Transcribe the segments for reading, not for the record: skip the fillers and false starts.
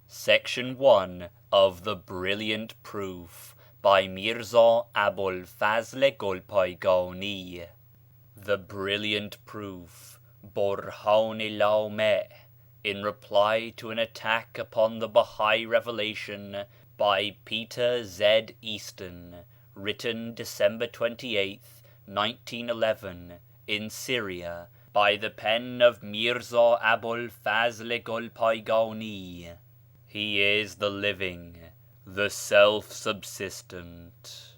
Section 1 of The Brilliant Proof by Mírzá Abu'l-Fadl Gulpáygání. The Brilliant Proof, Burhäne Lämé, in reply to an attack upon the Bahai Revelation by Peter Z. Easton, written December 28th, 1911, in Syria, by the pen of Mírzá Abu'l-Fadl Gulpáygání. He is the living, the self-subsistent.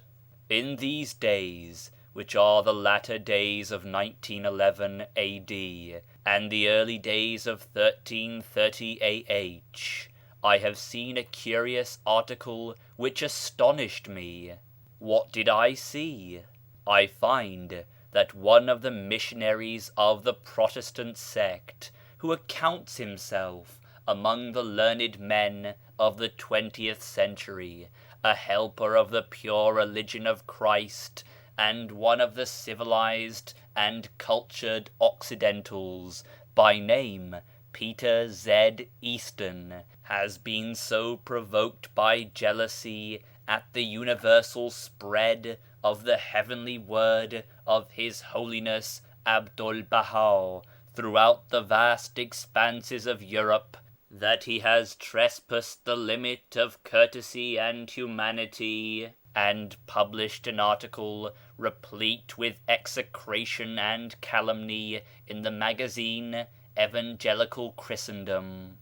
In these days, which are the latter days of 1911 AD and the early days of 1330 AH, I have seen a curious article which astonished me. What did I see? I find that one of the missionaries of the Protestant sect, who accounts himself among the learned men of the 20th century, a helper of the pure religion of Christ, and one of the civilized and cultured occidentals, by name Peter Z. Easton, has been so provoked by jealousy at the universal spread of the heavenly word of His Holiness Abdul-Baha throughout the vast expanses of Europe, that he has trespassed the limit of courtesy and humanity, and published an article replete with execration and calumny in the magazine Evangelical Christendom.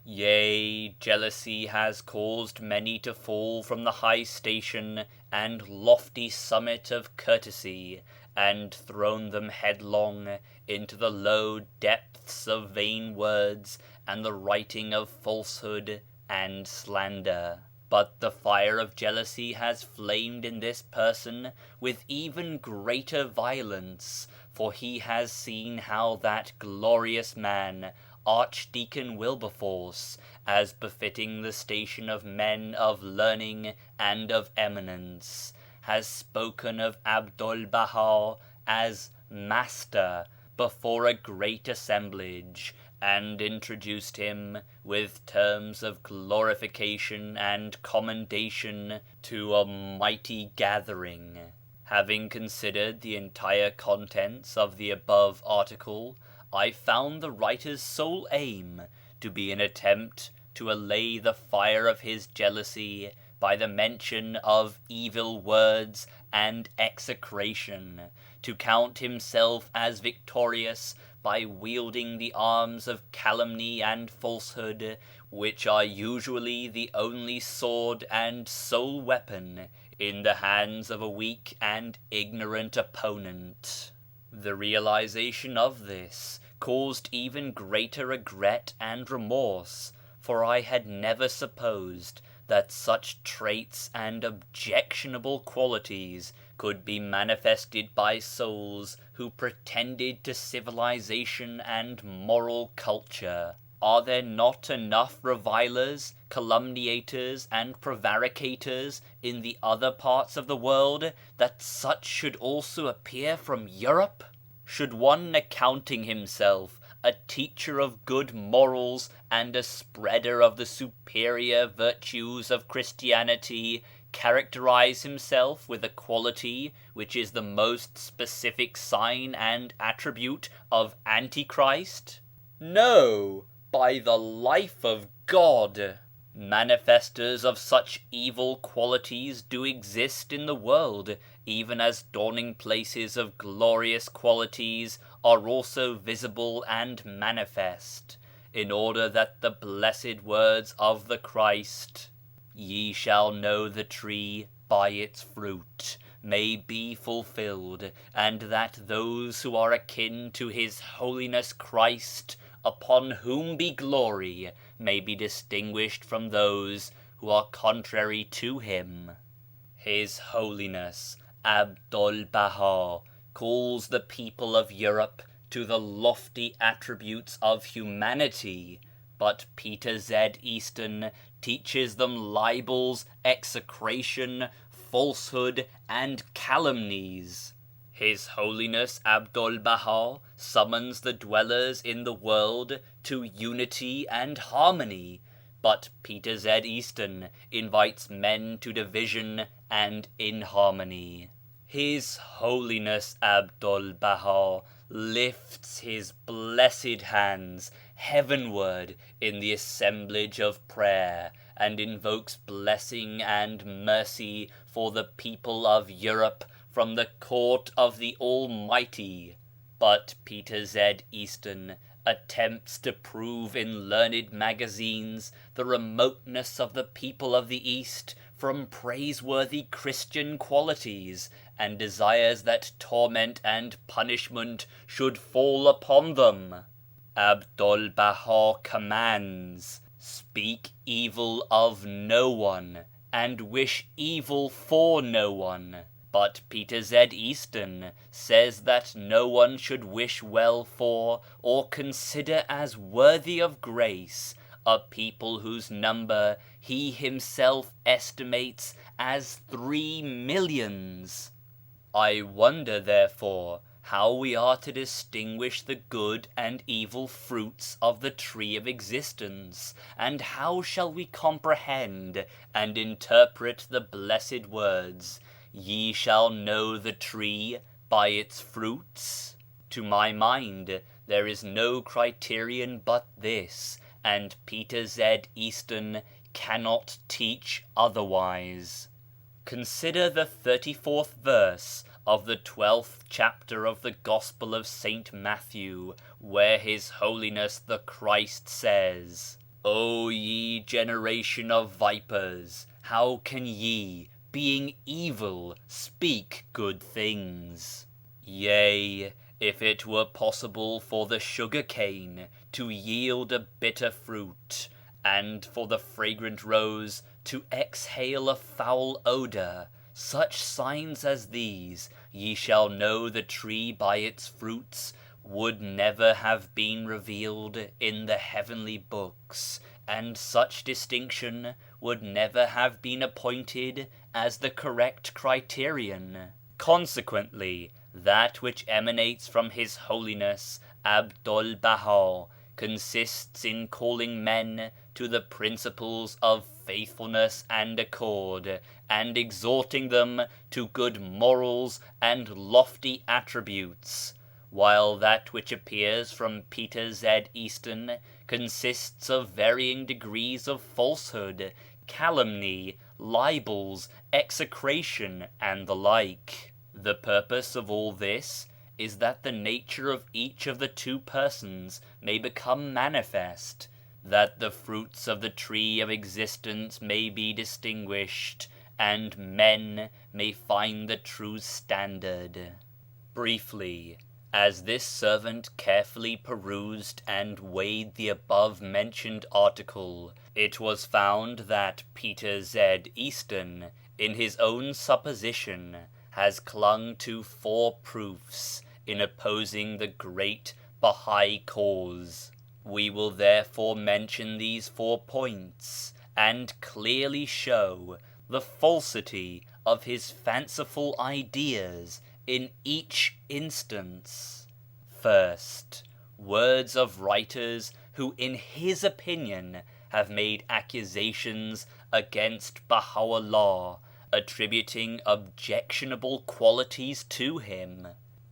Yea, jealousy has caused many to fall from the high station and lofty summit of courtesy, and thrown them headlong into the low depths of vain words and the writing of falsehood and slander. But the fire of jealousy has flamed in this person with even greater violence, for he has seen how that glorious man, Archdeacon Wilberforce, as befitting the station of men of learning and of eminence, has spoken of Abdul-Baha as master before a great assemblage, and introduced him with terms of glorification and commendation to a mighty gathering. Having considered the entire contents of the above article, I found the writer's sole aim to be an attempt to allay the fire of his jealousy by the mention of evil words and execration, to count himself as victorious by wielding the arms of calumny and falsehood, which are usually the only sword and sole weapon in the hands of a weak and ignorant opponent. The realization of this caused even greater regret and remorse, for I had never supposed that such traits and objectionable qualities could be manifested by souls who pretended to civilization and moral culture. Are there not enough revilers, calumniators, and prevaricators in the other parts of the world, that such should also appear from Europe? Should one accounting himself a teacher of good morals and a spreader of the superior virtues of Christianity characterize himself with a quality which is the most specific sign and attribute of Antichrist? No, by the life of God! Manifestors of such evil qualities do exist in the world, even as dawning places of glorious qualities are also visible and manifest, in order that the blessed words of the Christ, "Ye shall know the tree by its fruit," may be fulfilled, and that those who are akin to His Holiness Christ, upon whom be glory, may be distinguished from those who are contrary to him. His Holiness Abdul-Baha calls the people of Europe to the lofty attributes of humanity, but Peter Z. Easton teaches them libels, execration, falsehood, and calumnies. His Holiness Abdul-Baha summons the dwellers in the world to unity and harmony, but Peter Z. Easton invites men to division and inharmony. His Holiness Abdul-Baha lifts his blessed hands heavenward in the assemblage of prayer and invokes blessing and mercy for the people of Europe from the court of the Almighty. But Peter Z. Easton attempts to prove in learned magazines the remoteness of the people of the East from praiseworthy Christian qualities, and desires that torment and punishment should fall upon them. Abdul-Baha commands, "Speak evil of no one, and wish evil for no one." But Peter Z. Easton says that no one should wish well for or consider as worthy of grace a people whose number he himself estimates as 3 millions. I wonder, therefore, how we are to distinguish the good and evil fruits of the tree of existence, and how shall we comprehend and interpret the blessed words, "Ye shall know the tree by its fruits"? To my mind, there is no criterion but this, and Peter Z. Easton cannot teach otherwise. Consider the 34th verse of the 12th chapter of the Gospel of St. Matthew, where His Holiness the Christ says, "O ye generation of vipers, how can ye, being evil, speak good things? Yea, if it were possible for the sugar cane to yield a bitter fruit, and for the fragrant rose to exhale a foul odour, such signs as these, ye shall know the tree by its fruits, would never have been revealed in the heavenly books, and such distinction would never have been appointed as the correct criterion. Consequently, that which emanates from His Holiness Abdul-Baha consists in calling men to the principles of faithfulness and accord, and exhorting them to good morals and lofty attributes, while that which appears from Peter Z. Easton consists of varying degrees of falsehood, calumny, libels, execration, and the like. The purpose of all this is that the nature of each of the two persons may become manifest, that the fruits of the tree of existence may be distinguished, and men may find the true standard. Briefly, as this servant carefully perused and weighed the above-mentioned article, it was found that Peter Z. Easton, in his own supposition, has clung to 4 proofs in opposing the great Bahai cause. We will therefore mention these 4 points, and clearly show the falsity of his fanciful ideas in each instance. First, words of writers who in his opinion have made accusations against Baha'u'llah, attributing objectionable qualities to him.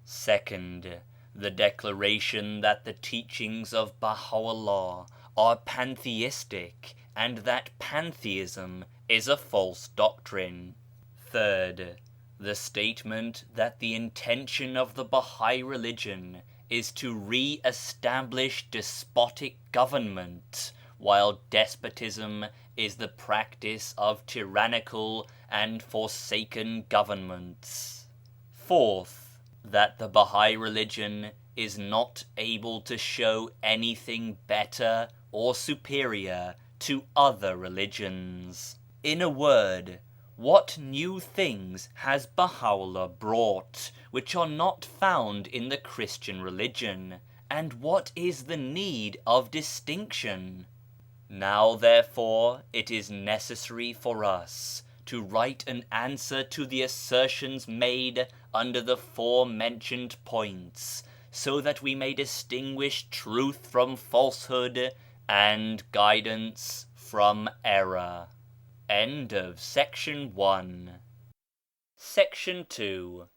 Second, the declaration that the teachings of Baha'u'llah are pantheistic and that pantheism is a false doctrine. Third, the statement that the intention of the Bahai religion is to re-establish despotic government, while despotism is the practice of tyrannical and forsaken governments. Fourth, that the Bahai religion is not able to show anything better or superior to other religions. In a word, what new things has Baha'u'llah brought which are not found in the Christian religion, and what is the need of distinction? Now, therefore, it is necessary for us to write an answer to the assertions made under the forementioned points, so that we may distinguish truth from falsehood and guidance from error. End of section 1. Section 2.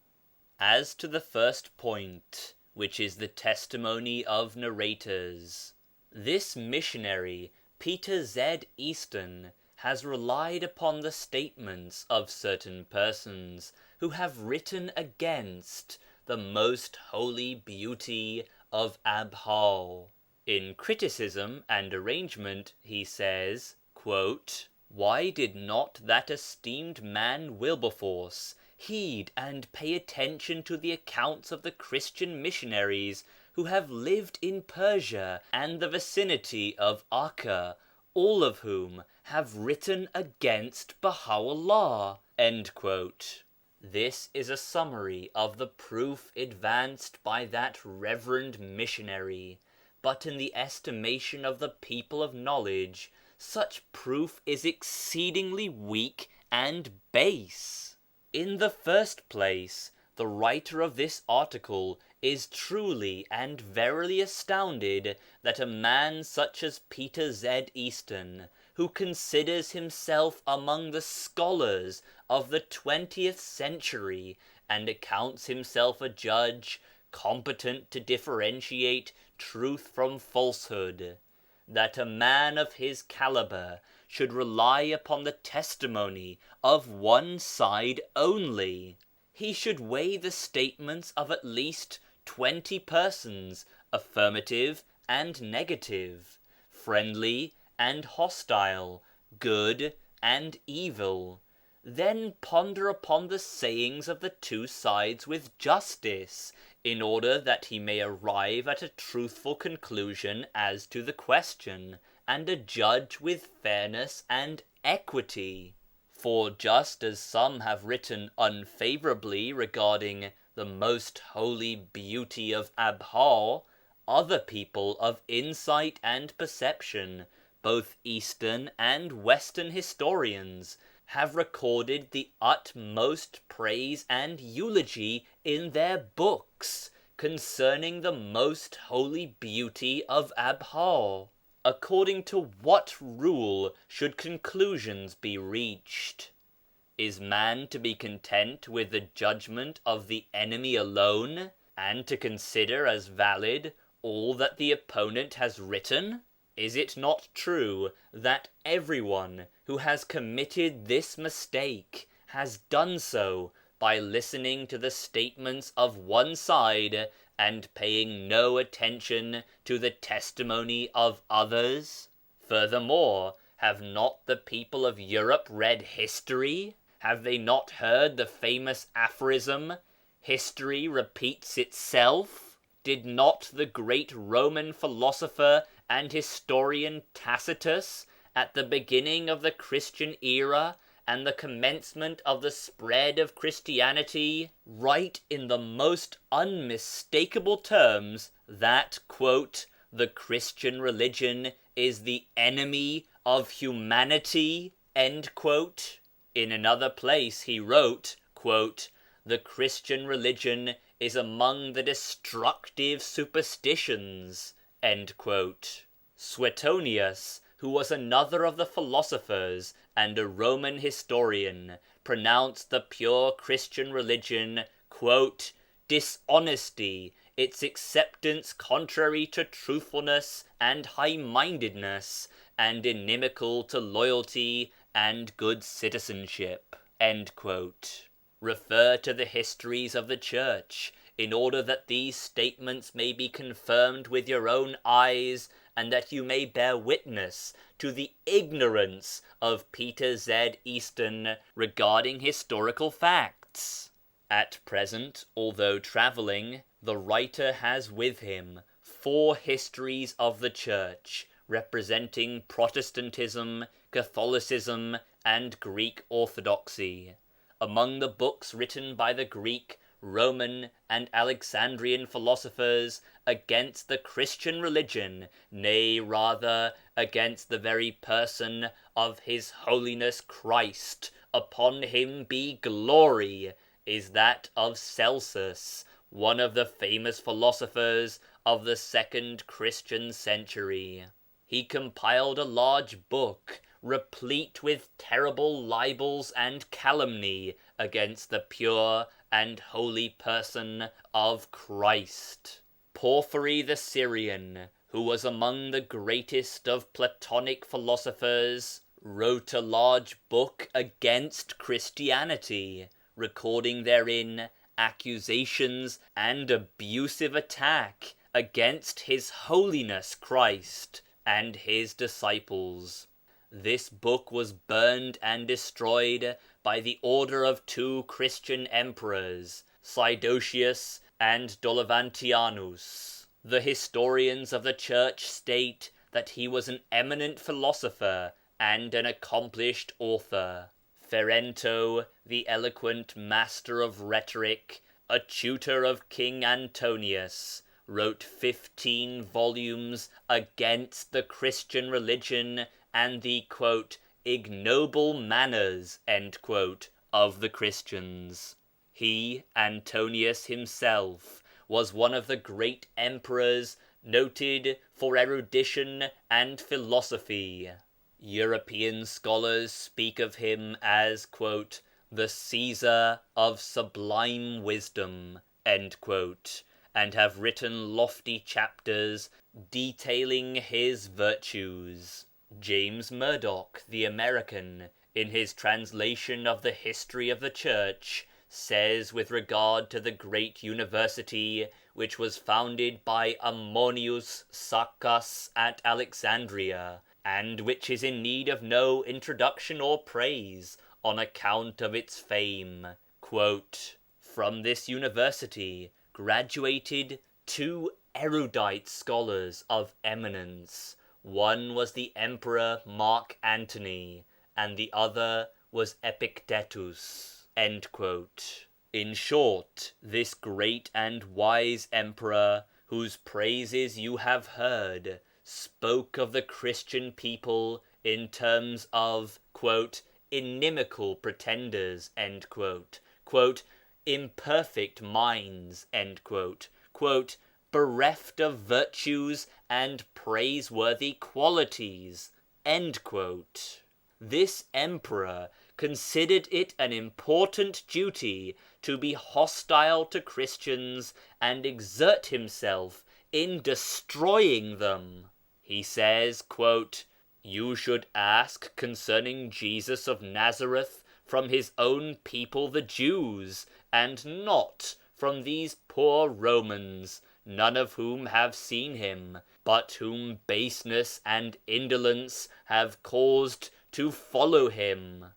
As to the first point, which is the testimony of narrators, this missionary, Peter Z. Easton, has relied upon the statements of certain persons who have written against the most holy beauty of Abha. In Criticism and Arrangement he says, quote, "Why did not that esteemed man Wilberforce heed and pay attention to the accounts of the Christian missionaries who have lived in Persia and the vicinity of Acca, all of whom have written against Baha'u'llah?" End quote. This is a summary of the proof advanced by that reverend missionary, but in the estimation of the people of knowledge, such proof is exceedingly weak and base. In the first place, the writer of this article is truly and verily astounded that a man such as Peter Z. Easton, who considers himself among the scholars of the 20th century and accounts himself a judge competent to differentiate truth from falsehood, that a man of his caliber should rely upon the testimony of one side only. He should weigh the statements of at least 20 persons, affirmative and negative, friendly and hostile, good and evil, then ponder upon the sayings of the two sides with justice, in order that he may arrive at a truthful conclusion as to the question, and adjudge with fairness and equity. For just as some have written unfavourably regarding the most holy beauty of Abha, other people of insight and perception, both Eastern and Western historians, have recorded the utmost praise and eulogy in their books concerning the most holy beauty of Abha. According to what rule should conclusions be reached? Is man to be content with the judgment of the enemy alone, and to consider as valid all that the opponent has written? Is it not true that everyone who has committed this mistake has done so by listening to the statements of one side and paying no attention to the testimony of others? Furthermore, have not the people of Europe read history? Have they not heard the famous aphorism, "History repeats itself"? Did not the great Roman philosopher and historian Tacitus, at the beginning of the Christian era and the commencement of the spread of Christianity, write in the most unmistakable terms that, quote, "the Christian religion is the enemy of humanity"? End quote. In another place he wrote, quote, "the Christian religion is among the destructive superstitions." End quote. Suetonius, who was another of the philosophers and a Roman historian, pronounced the pure Christian religion, quote, "dishonesty, its acceptance contrary to truthfulness and high-mindedness, and inimical to loyalty and good citizenship." End quote. Refer to the histories of the Church, in order that these statements may be confirmed with your own eyes, and that you may bear witness to the ignorance of Peter Z. Easton regarding historical facts. At present, although travelling, the writer has with him 4 histories of the Church, representing Protestantism, Catholicism, and Greek Orthodoxy. Among the books written by the Greek, Roman, and Alexandrian philosophers against the Christian religion, nay, rather, against the very person of His Holiness Christ, upon him be glory, is that of Celsus, one of the famous philosophers of the 2nd Christian century. he compiled a large book replete with terrible libels and calumny against the pure and holy person of Christ. Porphyry the Syrian, who was among the greatest of Platonic philosophers, wrote a large book against Christianity, recording therein accusations and abusive attack against His Holiness Christ and his disciples. This book was burned and destroyed by the order of two Christian emperors, Theodosius and Dolovantianus. The historians of the Church state that he was an eminent philosopher and an accomplished author. Ferento, the eloquent master of rhetoric, a tutor of King Antonius, wrote 15 volumes against the Christian religion and the ignoble manners of the Christians. He, Antonius himself, was one of the great emperors noted for erudition and philosophy. European scholars speak of him as the Caesar of sublime wisdom, and have written lofty chapters detailing his virtues. James Murdoch, the American, in his translation of the history of the Church, says with regard to the great university which was founded by Ammonius Saccas at Alexandria, and which is in need of no introduction or praise on account of its fame. From this university graduated 2 erudite scholars of eminence. One was the Emperor Mark Antony, and the other was Epictetus." In short, this great and wise emperor, whose praises you have heard, spoke of the Christian people in terms of inimical pretenders, imperfect minds, bereft of virtues and praiseworthy qualities. This emperor considered it an important duty to be hostile to Christians and exert himself in destroying them. He says, "You should ask concerning Jesus of Nazareth from his own people the Jews, and not from these poor Romans, none of whom have seen him, but whom baseness and indolence have caused to follow him."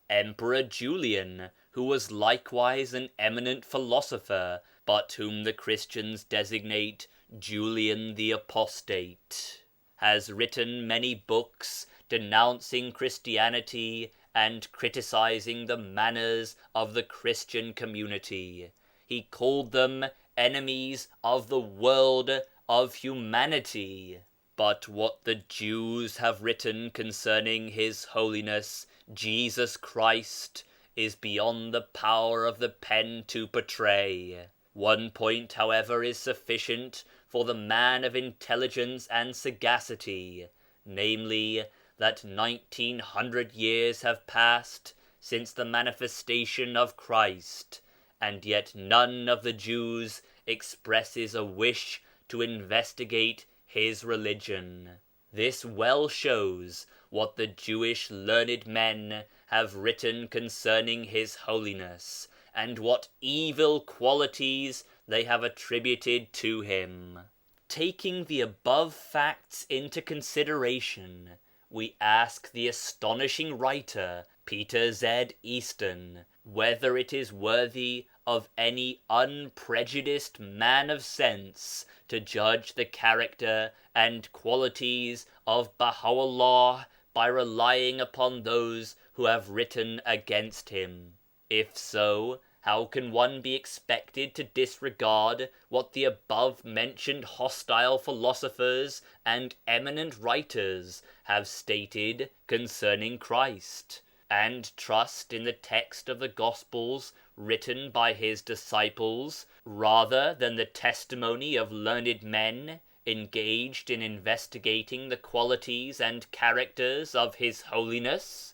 Emperor Julian, who was likewise an eminent philosopher, but whom the Christians designate Julian the Apostate, has written many books denouncing Christianity and criticizing the manners of the Christian community. He called them enemies of the world, of humanity. But what the Jews have written concerning His Holiness Jesus Christ is beyond the power of the pen to portray. One point, however, is sufficient for the man of intelligence and sagacity, namely, that 1900 years have passed since the manifestation of Christ, and yet none of the Jews expresses a wish to investigate his religion. This well shows what the Jewish learned men have written concerning His Holiness, and what evil qualities they have attributed to him. Taking the above facts into consideration, we ask the astonishing writer Peter Z. Easton whether it is worthy of any unprejudiced man of sense to judge the character and qualities of Baha'u'llah by relying upon those who have written against him. If so, how can one be expected to disregard what the above-mentioned hostile philosophers and eminent writers have stated concerning Christ, and trust in the text of the Gospels written by his disciples rather than the testimony of learned men engaged in investigating the qualities and characters of His Holiness?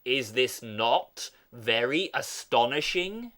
Is this not very astonishing?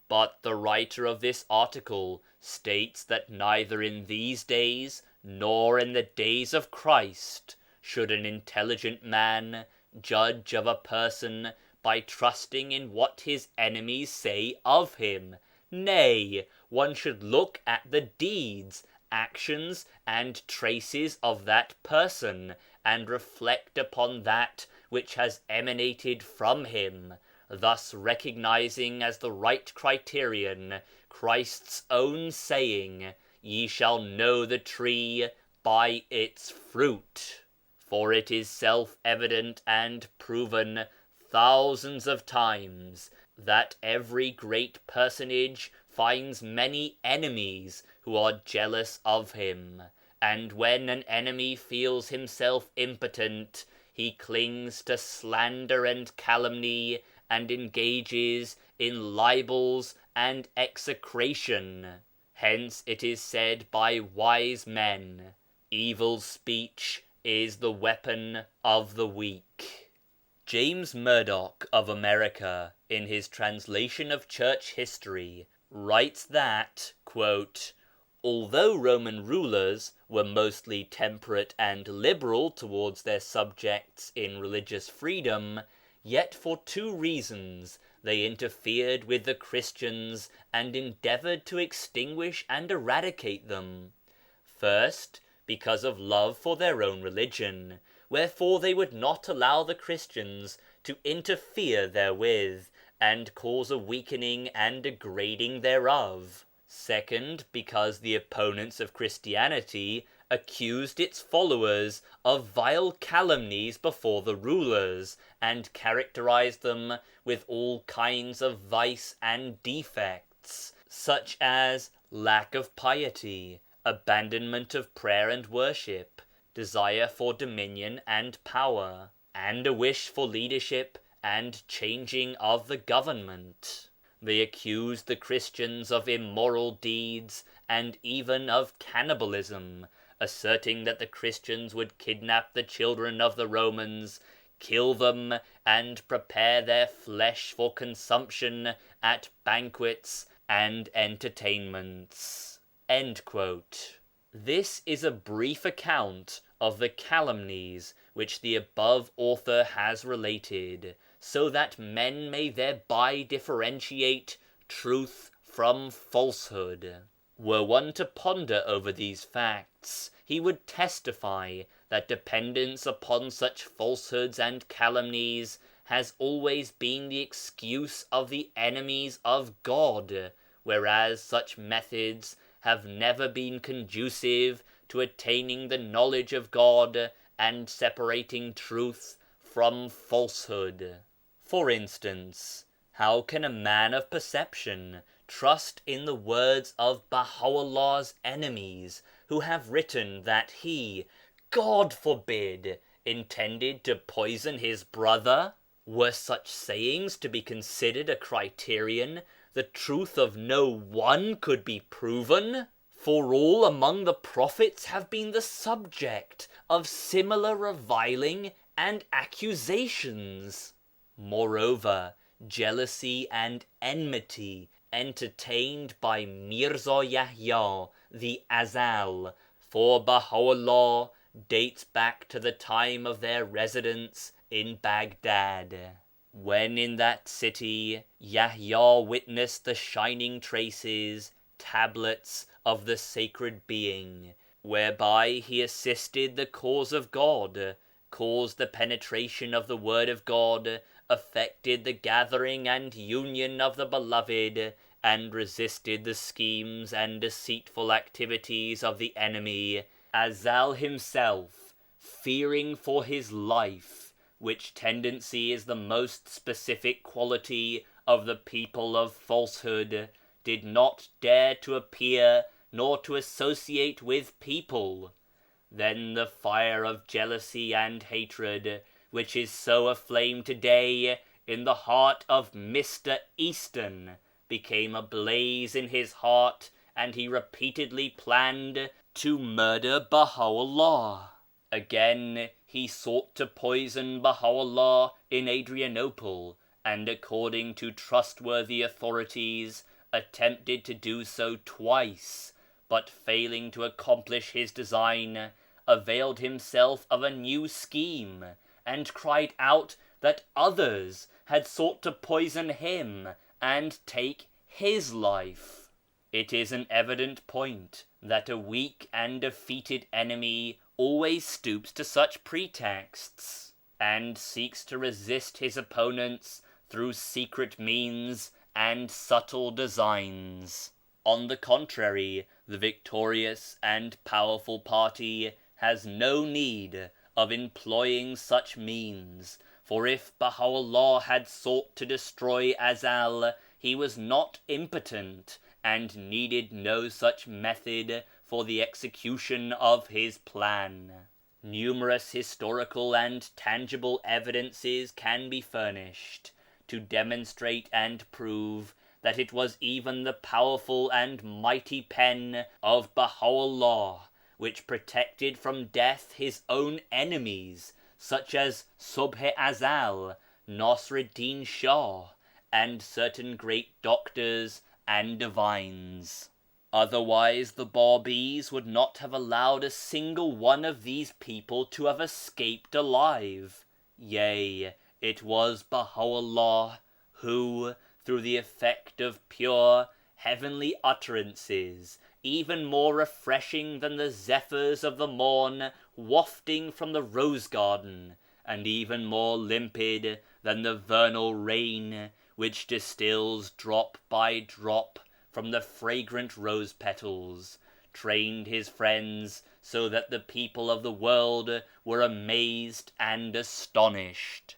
But the writer of this article states that neither in these days nor in the days of Christ should an intelligent man judge of a person by trusting in what his enemies say of him. Nay, one should look at the deeds, actions, and traces of that person, and reflect upon that which has emanated from him, thus recognizing as the right criterion Christ's own saying, "Ye shall know the tree by its fruit." For it is self-evident and proven thousands of times that every great personage finds many enemies who are jealous of him, and when an enemy feels himself impotent, he clings to slander and calumny and engages in libels and execration. Hence it is said by wise men, "Evil speech is the weapon of the weak." James Murdoch of America, in his translation of church history, writes that, quote, although Roman rulers were mostly temperate and liberal towards their subjects in religious freedom, yet for two reasons they interfered with the Christians and endeavored to extinguish and eradicate them. First, because of love for their own religion, wherefore they would not allow the Christians to interfere therewith, and cause a weakening and degrading thereof. Second, because the opponents of Christianity accused its followers of vile calumnies before the rulers, and characterized them with all kinds of vice and defects, such as lack of piety, abandonment of prayer and worship, desire for dominion and power, and a wish for leadership and changing of the government. They accused the Christians of immoral deeds and even of cannibalism, asserting that the Christians would kidnap the children of the Romans, kill them, and prepare their flesh for consumption at banquets and entertainments. End quote. This is a brief account of the calumnies which the above author has related, so that men may thereby differentiate truth from falsehood. Were one to ponder over these facts, he would testify that dependence upon such falsehoods and calumnies has always been the excuse of the enemies of God, whereas such methods have never been conducive to attaining the knowledge of God and separating truth from falsehood. For instance, how can a man of perception trust in the words of Baha'u'llah's enemies, who have written that he, God forbid, intended to poison his brother? Were such sayings to be considered a criterion, the truth of no one could be proven, for all among the prophets have been the subject of similar reviling and accusations. Moreover, jealousy and enmity entertained by Mírzá Yahya the Azal for Baha'u'llah dates back to the time of their residence in Baghdad, when in that city Yahya witnessed the shining traces, tablets of the sacred being, whereby he assisted the cause of God, caused the penetration of the word of God, effected the gathering and union of the beloved, and resisted the schemes and deceitful activities of the enemy. Azal himself, fearing for his life, which tendency is the most specific quality of the people of falsehood, did not dare to appear nor to associate with people. Then the fire of jealousy and hatred, which is so aflame today in the heart of Mr. Easton, became a blaze in his heart, and he repeatedly planned to murder Baha'u'llah. Again, he sought to poison Baha'u'llah in Adrianople, and according to trustworthy authorities, attempted to do so twice, but failing to accomplish his design, availed himself of a new scheme, and cried out that others had sought to poison him and take his life. It is an evident point that a weak and defeated enemy always stoops to such pretexts, and seeks to resist his opponents through secret means and subtle designs. On the contrary, the victorious and powerful party has no need of employing such means, for if Baha'u'llah had sought to destroy Azal, he was not impotent, and needed no such method for the execution of his plan. Numerous historical and tangible evidences can be furnished to demonstrate and prove that it was even the powerful and mighty pen of Baha'u'llah which protected from death his own enemies, such as Subh Azal, Nasr-ed-Din Shah, and certain great doctors and divines. Otherwise the Babis would not have allowed a single one of these people to have escaped alive. Yea, it was Baha'u'llah who, through the effect of pure, heavenly utterances, even more refreshing than the zephyrs of the morn wafting from the rose garden, and even more limpid than the vernal rain which distills drop by drop from the fragrant rose petals, trained his friends so that the people of the world were amazed and astonished.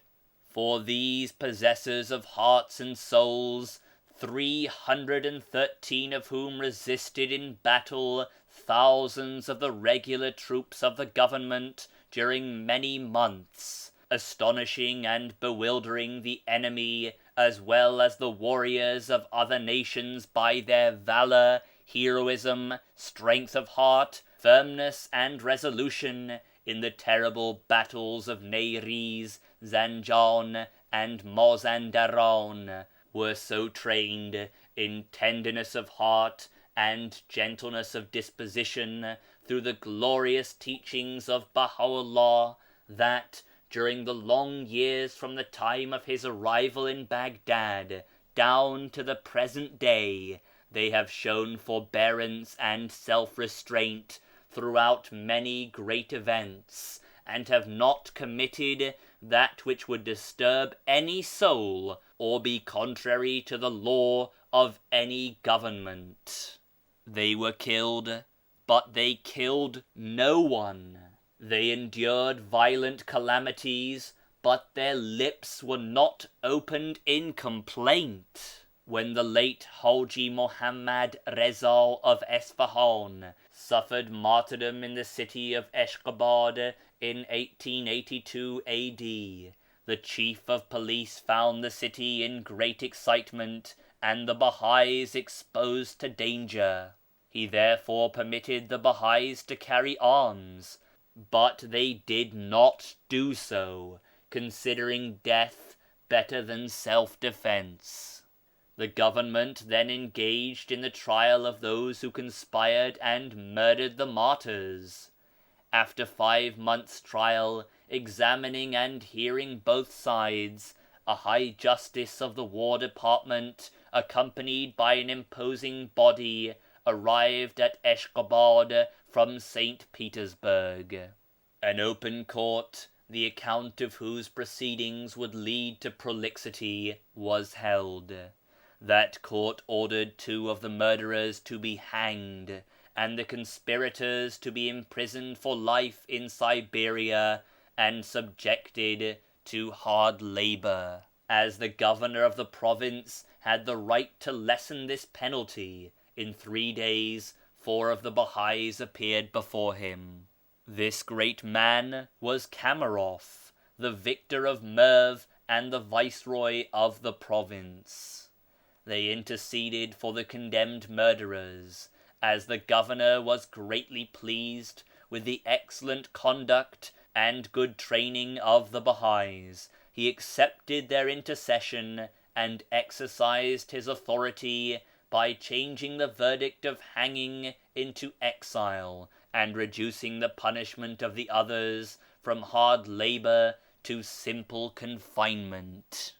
For these possessors of hearts and souls, 313 of whom resisted in battle thousands of the regular troops of the government during many months, astonishing and bewildering the enemy as well as the warriors of other nations by their valor, heroism, strength of heart, firmness and resolution in the terrible battles of Neyriz, Zanjan and Mazandaran, were so trained in tenderness of heart and gentleness of disposition through the glorious teachings of Baha'u'llah that, during the long years from the time of his arrival in Baghdad down to the present day, they have shown forbearance and self-restraint throughout many great events, and have not committed that which would disturb any soul or be contrary to the law of any government. They were killed, but they killed no one. They endured violent calamities, but their lips were not opened in complaint. When the late Haji Muhammad Reza of Esfahan suffered martyrdom in the city of Ashgabad in 1882 AD, the chief of police found the city in great excitement and the Baha'is exposed to danger. He therefore permitted the Baha'is to carry arms, but they did not do so, considering death better than self-defense. The government then engaged in the trial of those who conspired and murdered the martyrs. After 5 months' trial, examining and hearing both sides, a High Justice of the War Department, accompanied by an imposing body, arrived at Ashgabad from St. Petersburg. An open court, the account of whose proceedings would lead to prolixity, was held. That court ordered 2 of the murderers to be hanged, and the conspirators to be imprisoned for life in Siberia and subjected to hard labor. As the governor of the province had the right to lessen this penalty, in 3 days 4 of the Baha'is appeared before him. This great man was Kamarov, the victor of Merv and the viceroy of the province. They interceded for the condemned murderers, as the governor was greatly pleased with the excellent conduct and good training of the Baha'is, he accepted their intercession and exercised his authority by changing the verdict of hanging into exile and reducing the punishment of the others from hard labor to simple confinement.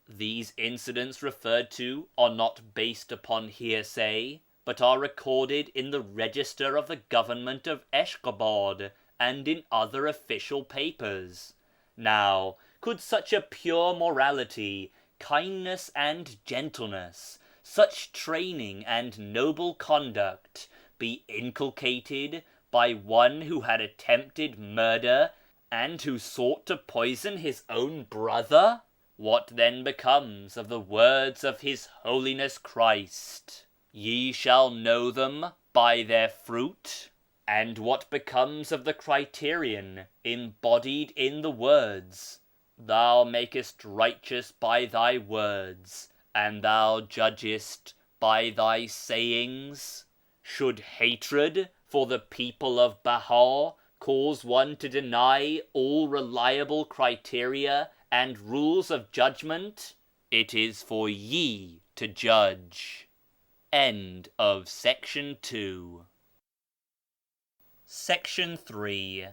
These incidents referred to are not based upon hearsay, but are recorded in the register of the government of Ashgabad and in other official papers. Now, could such a pure morality, kindness and gentleness, such training and noble conduct be inculcated by one who had attempted murder and who sought to poison his own brother? What then becomes of the words of His Holiness Christ, "Ye shall know them by their fruit"? And what becomes of the criterion embodied in the words, "Thou makest righteous by thy words, and thou judgest by thy sayings"? Should hatred for the people of Baha cause one to deny all reliable criteria and rules of judgment? It is for ye to judge. End of section 2. Section 3.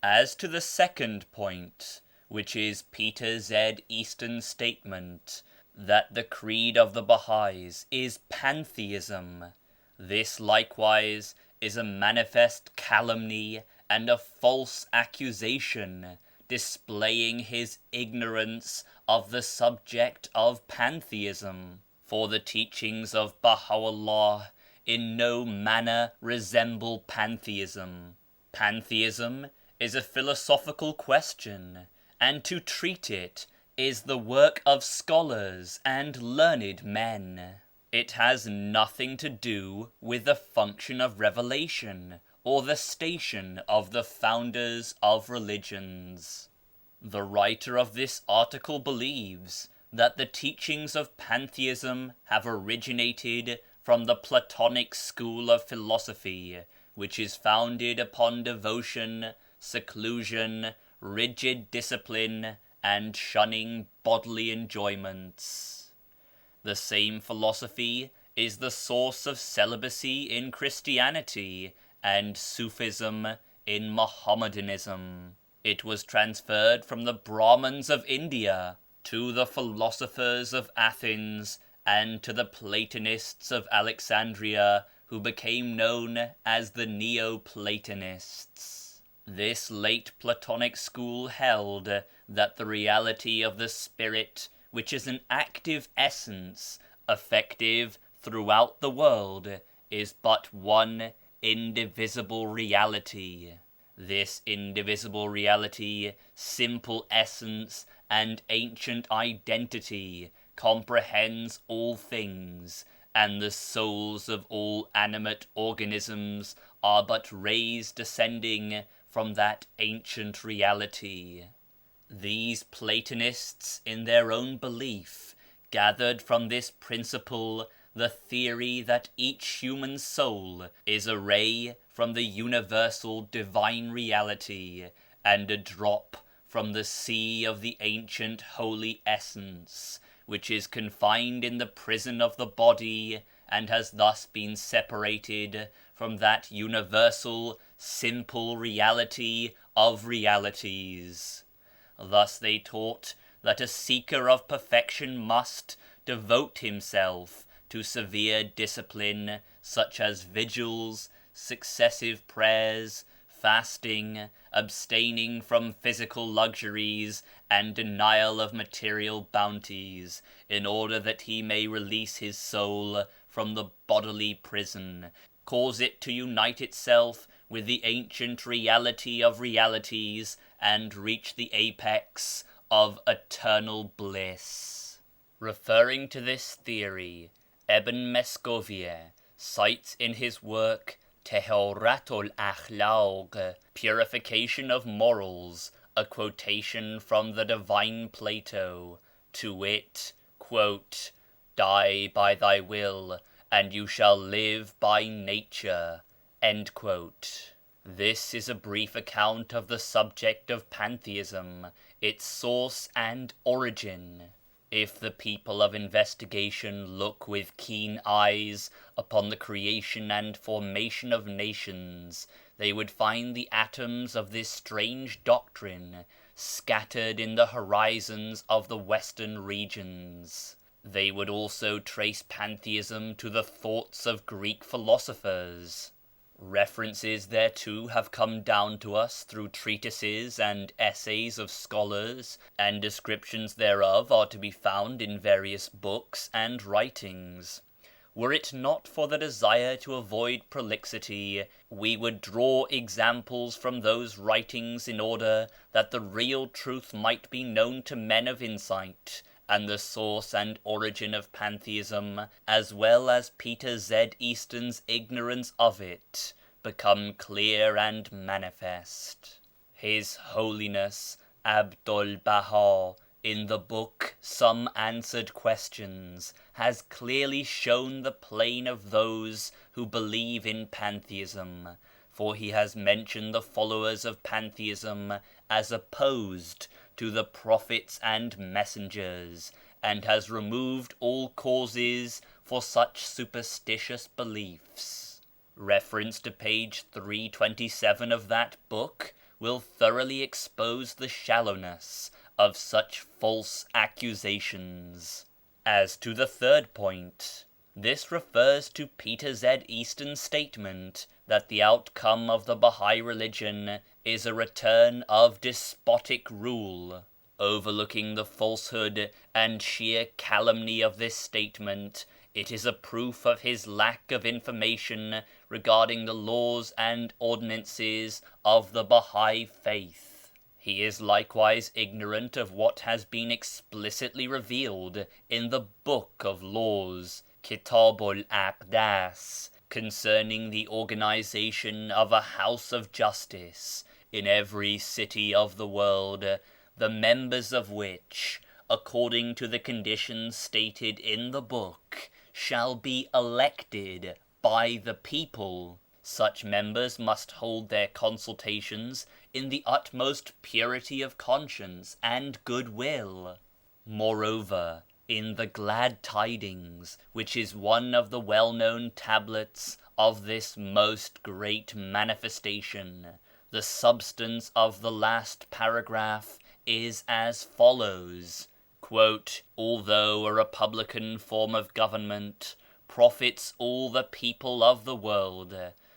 As to the second point, which is Peter Z. Easton's statement that the creed of the Baha'is is pantheism, this likewise is a manifest calumny and a false accusation, displaying his ignorance of the subject of pantheism. For the teachings of Baha'u'llah in no manner resemble pantheism. Pantheism is a philosophical question, and to treat it is the work of scholars and learned men. It has nothing to do with the function of revelation or the station of the founders of religions. The writer of this article believes that the teachings of pantheism have originated from the Platonic school of philosophy, which is founded upon devotion, seclusion, rigid discipline, and shunning bodily enjoyments. The same philosophy is the source of celibacy in Christianity and Sufism in Mohammedanism. It was transferred from the Brahmins of India to the philosophers of Athens and to the Platonists of Alexandria, who became known as the Neo-Platonists. This late Platonic school held that the reality of the spirit, which is an active essence, effective throughout the world, is but one indivisible reality. This indivisible reality, simple essence, and ancient identity comprehends all things, and the souls of all animate organisms are but rays descending from that ancient reality. These Platonists, in their own belief, gathered from this principle the theory that each human soul is a ray from the universal divine reality, and a drop from the sea of the ancient holy essence, which is confined in the prison of the body, and has thus been separated from that universal, simple reality of realities. Thus they taught that a seeker of perfection must devote himself to severe discipline, such as vigils, successive prayers, fasting, abstaining from physical luxuries, and denial of material bounties, in order that he may release his soul from the bodily prison, cause it to unite itself with the ancient reality of realities, and reach the apex of eternal bliss. Referring to this theory, Ibn Mescovier cites in his work Taharatul Akhlaq, Purification of Morals, a quotation from the divine Plato, to wit, quote, "Die by thy will, and you shall live by nature." End quote. This is a brief account of the subject of pantheism, its source and origin. If the people of investigation look with keen eyes upon the creation and formation of nations, they would find the atoms of this strange doctrine scattered in the horizons of the western regions. They would also trace pantheism to the thoughts of Greek philosophers. References thereto have come down to us through treatises and essays of scholars, and descriptions thereof are to be found in various books and writings. Were it not for the desire to avoid prolixity, we would draw examples from those writings in order that the real truth might be known to men of insight, and the source and origin of pantheism, as well as Peter Z. Easton's ignorance of it, become clear and manifest. His Holiness Abdul-Baha, in the book Some Answered Questions, has clearly shown the plane of those who believe in pantheism, for he has mentioned the followers of pantheism as opposed to the prophets and messengers, and has removed all causes for such superstitious beliefs. Reference to page 327 of that book will thoroughly expose the shallowness of such false accusations. As to the third point, this refers to Peter Z. Easton's statement that the outcome of the Bahai religion is a return of despotic rule. Overlooking the falsehood and sheer calumny of this statement, it is a proof of his lack of information regarding the laws and ordinances of the Bahai faith. He is likewise ignorant of what has been explicitly revealed in the Book of Laws, Kitabul Aqdas, concerning the organization of a house of justice in every city of the world, the members of which, according to the conditions stated in the book, shall be elected by the people. Such members must hold their consultations in the utmost purity of conscience and goodwill. Moreover, in the Glad Tidings, which is one of the well-known tablets of this most great manifestation, the substance of the last paragraph is as follows, quote, "Although a republican form of government profits all the people of the world,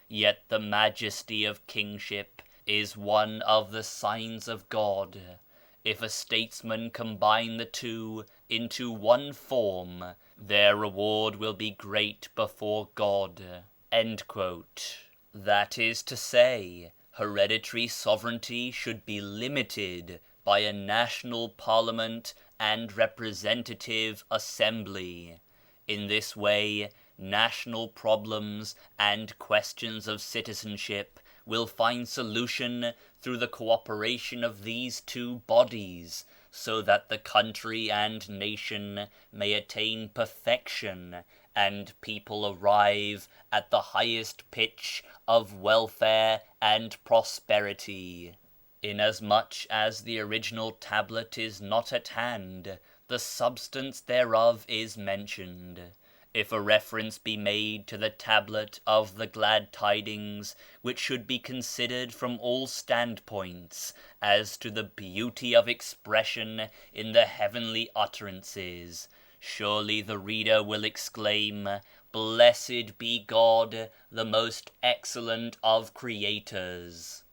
yet the majesty of kingship is one of the signs of God. If a statesman combine the two into one form, their reward will be great before God." End quote. That is to say, hereditary sovereignty should be limited by a national parliament and representative assembly. In this way, national problems and questions of citizenship will find solution through the cooperation of these two bodies, so that the country and nation may attain perfection and people arrive at the highest pitch of welfare and prosperity. Inasmuch as the original tablet is not at hand, the substance thereof is mentioned. If a reference be made to the tablet of the Glad Tidings, which should be considered from all standpoints as to the beauty of expression in the heavenly utterances, surely the reader will exclaim, "Blessed be God, the most excellent of creators."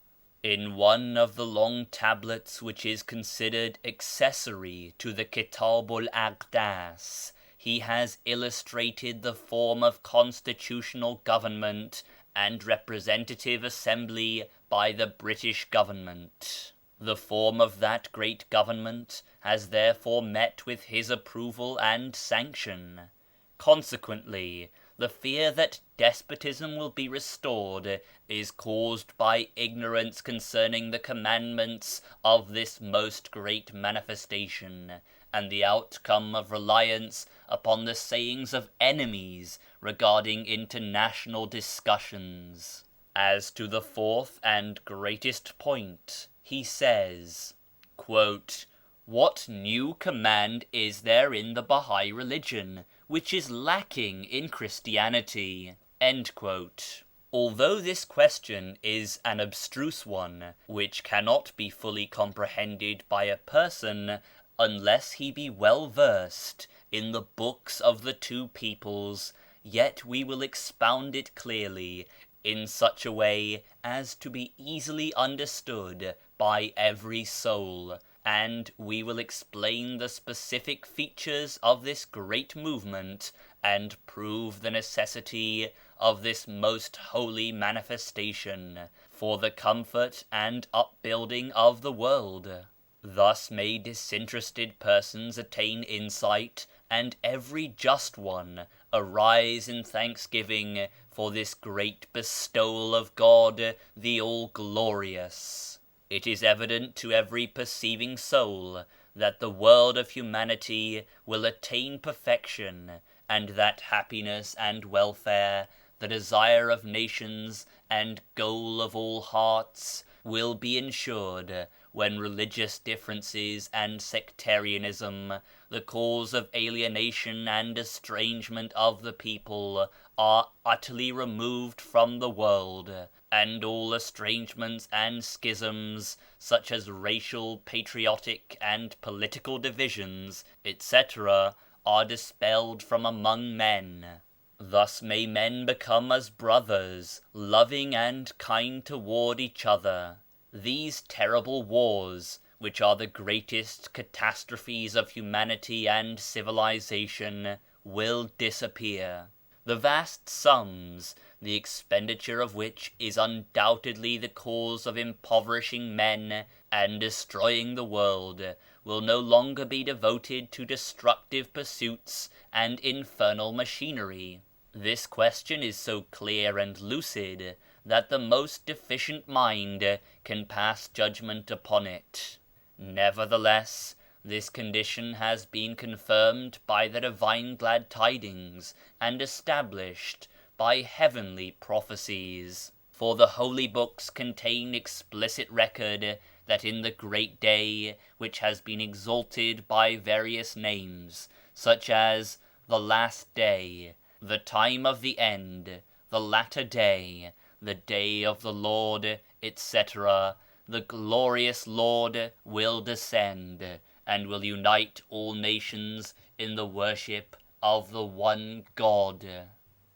In one of the long tablets which is considered accessory to the Kitabul Aqdas, he has illustrated the form of constitutional government and representative assembly by the British government. The form of that great government has therefore met with his approval and sanction. Consequently, The fear that despotism will be restored is caused by ignorance concerning the commandments of this most great manifestation, and the outcome of reliance upon the sayings of enemies regarding international discussions. As to the fourth and greatest point, he says, quote, "What new command is there in the Bahai religion which is lacking in Christianity?" End quote. Although this question is an abstruse one, which cannot be fully comprehended by a person unless he be well versed in the books of the two peoples, yet we will expound it clearly in such a way as to be easily understood by every soul, and we will explain the specific features of this great movement and prove the necessity of this most holy manifestation for the comfort and upbuilding of the world. Thus may disinterested persons attain insight, and every just one arise in thanksgiving for this great bestowal of God the All-Glorious. It is evident to every perceiving soul that the world of humanity will attain perfection, and that happiness and welfare, the desire of nations and goal of all hearts, will be ensured when religious differences and sectarianism, the cause of alienation and estrangement of the people, are utterly removed from the world, and all estrangements and schisms, such as racial, patriotic, and political divisions, etc., are dispelled from among men. Thus may men become as brothers, loving and kind toward each other. These terrible wars, which are the greatest catastrophes of humanity and civilization, will disappear. The vast sums, the expenditure of which is undoubtedly the cause of impoverishing men and destroying the world, will no longer be devoted to destructive pursuits and infernal machinery. This question is so clear and lucid that the most deficient mind can pass judgment upon it. Nevertheless, this condition has been confirmed by the divine glad tidings and established by heavenly prophecies. For the holy books contain explicit record that in the great day, which has been exalted by various names, such as the last day, the time of the end, the latter day, the day of the Lord, etc., the glorious Lord will descend, and will unite all nations in the worship of the one God.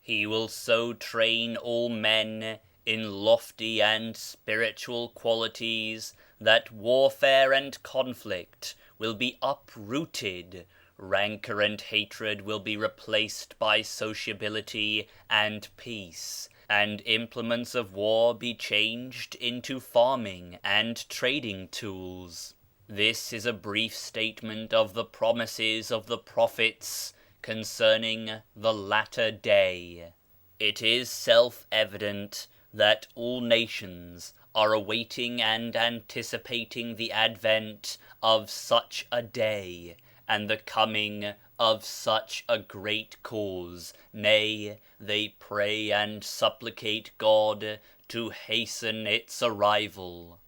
He will so train all men in lofty and spiritual qualities that warfare and conflict will be uprooted, rancor and hatred will be replaced by sociability and peace, and implements of war be changed into farming and trading tools. This is a brief statement of the promises of the prophets concerning the latter day. It is self-evident that all nations are awaiting and anticipating the advent of such a day and the coming of such a great cause. Nay, they pray and supplicate God to hasten its arrival.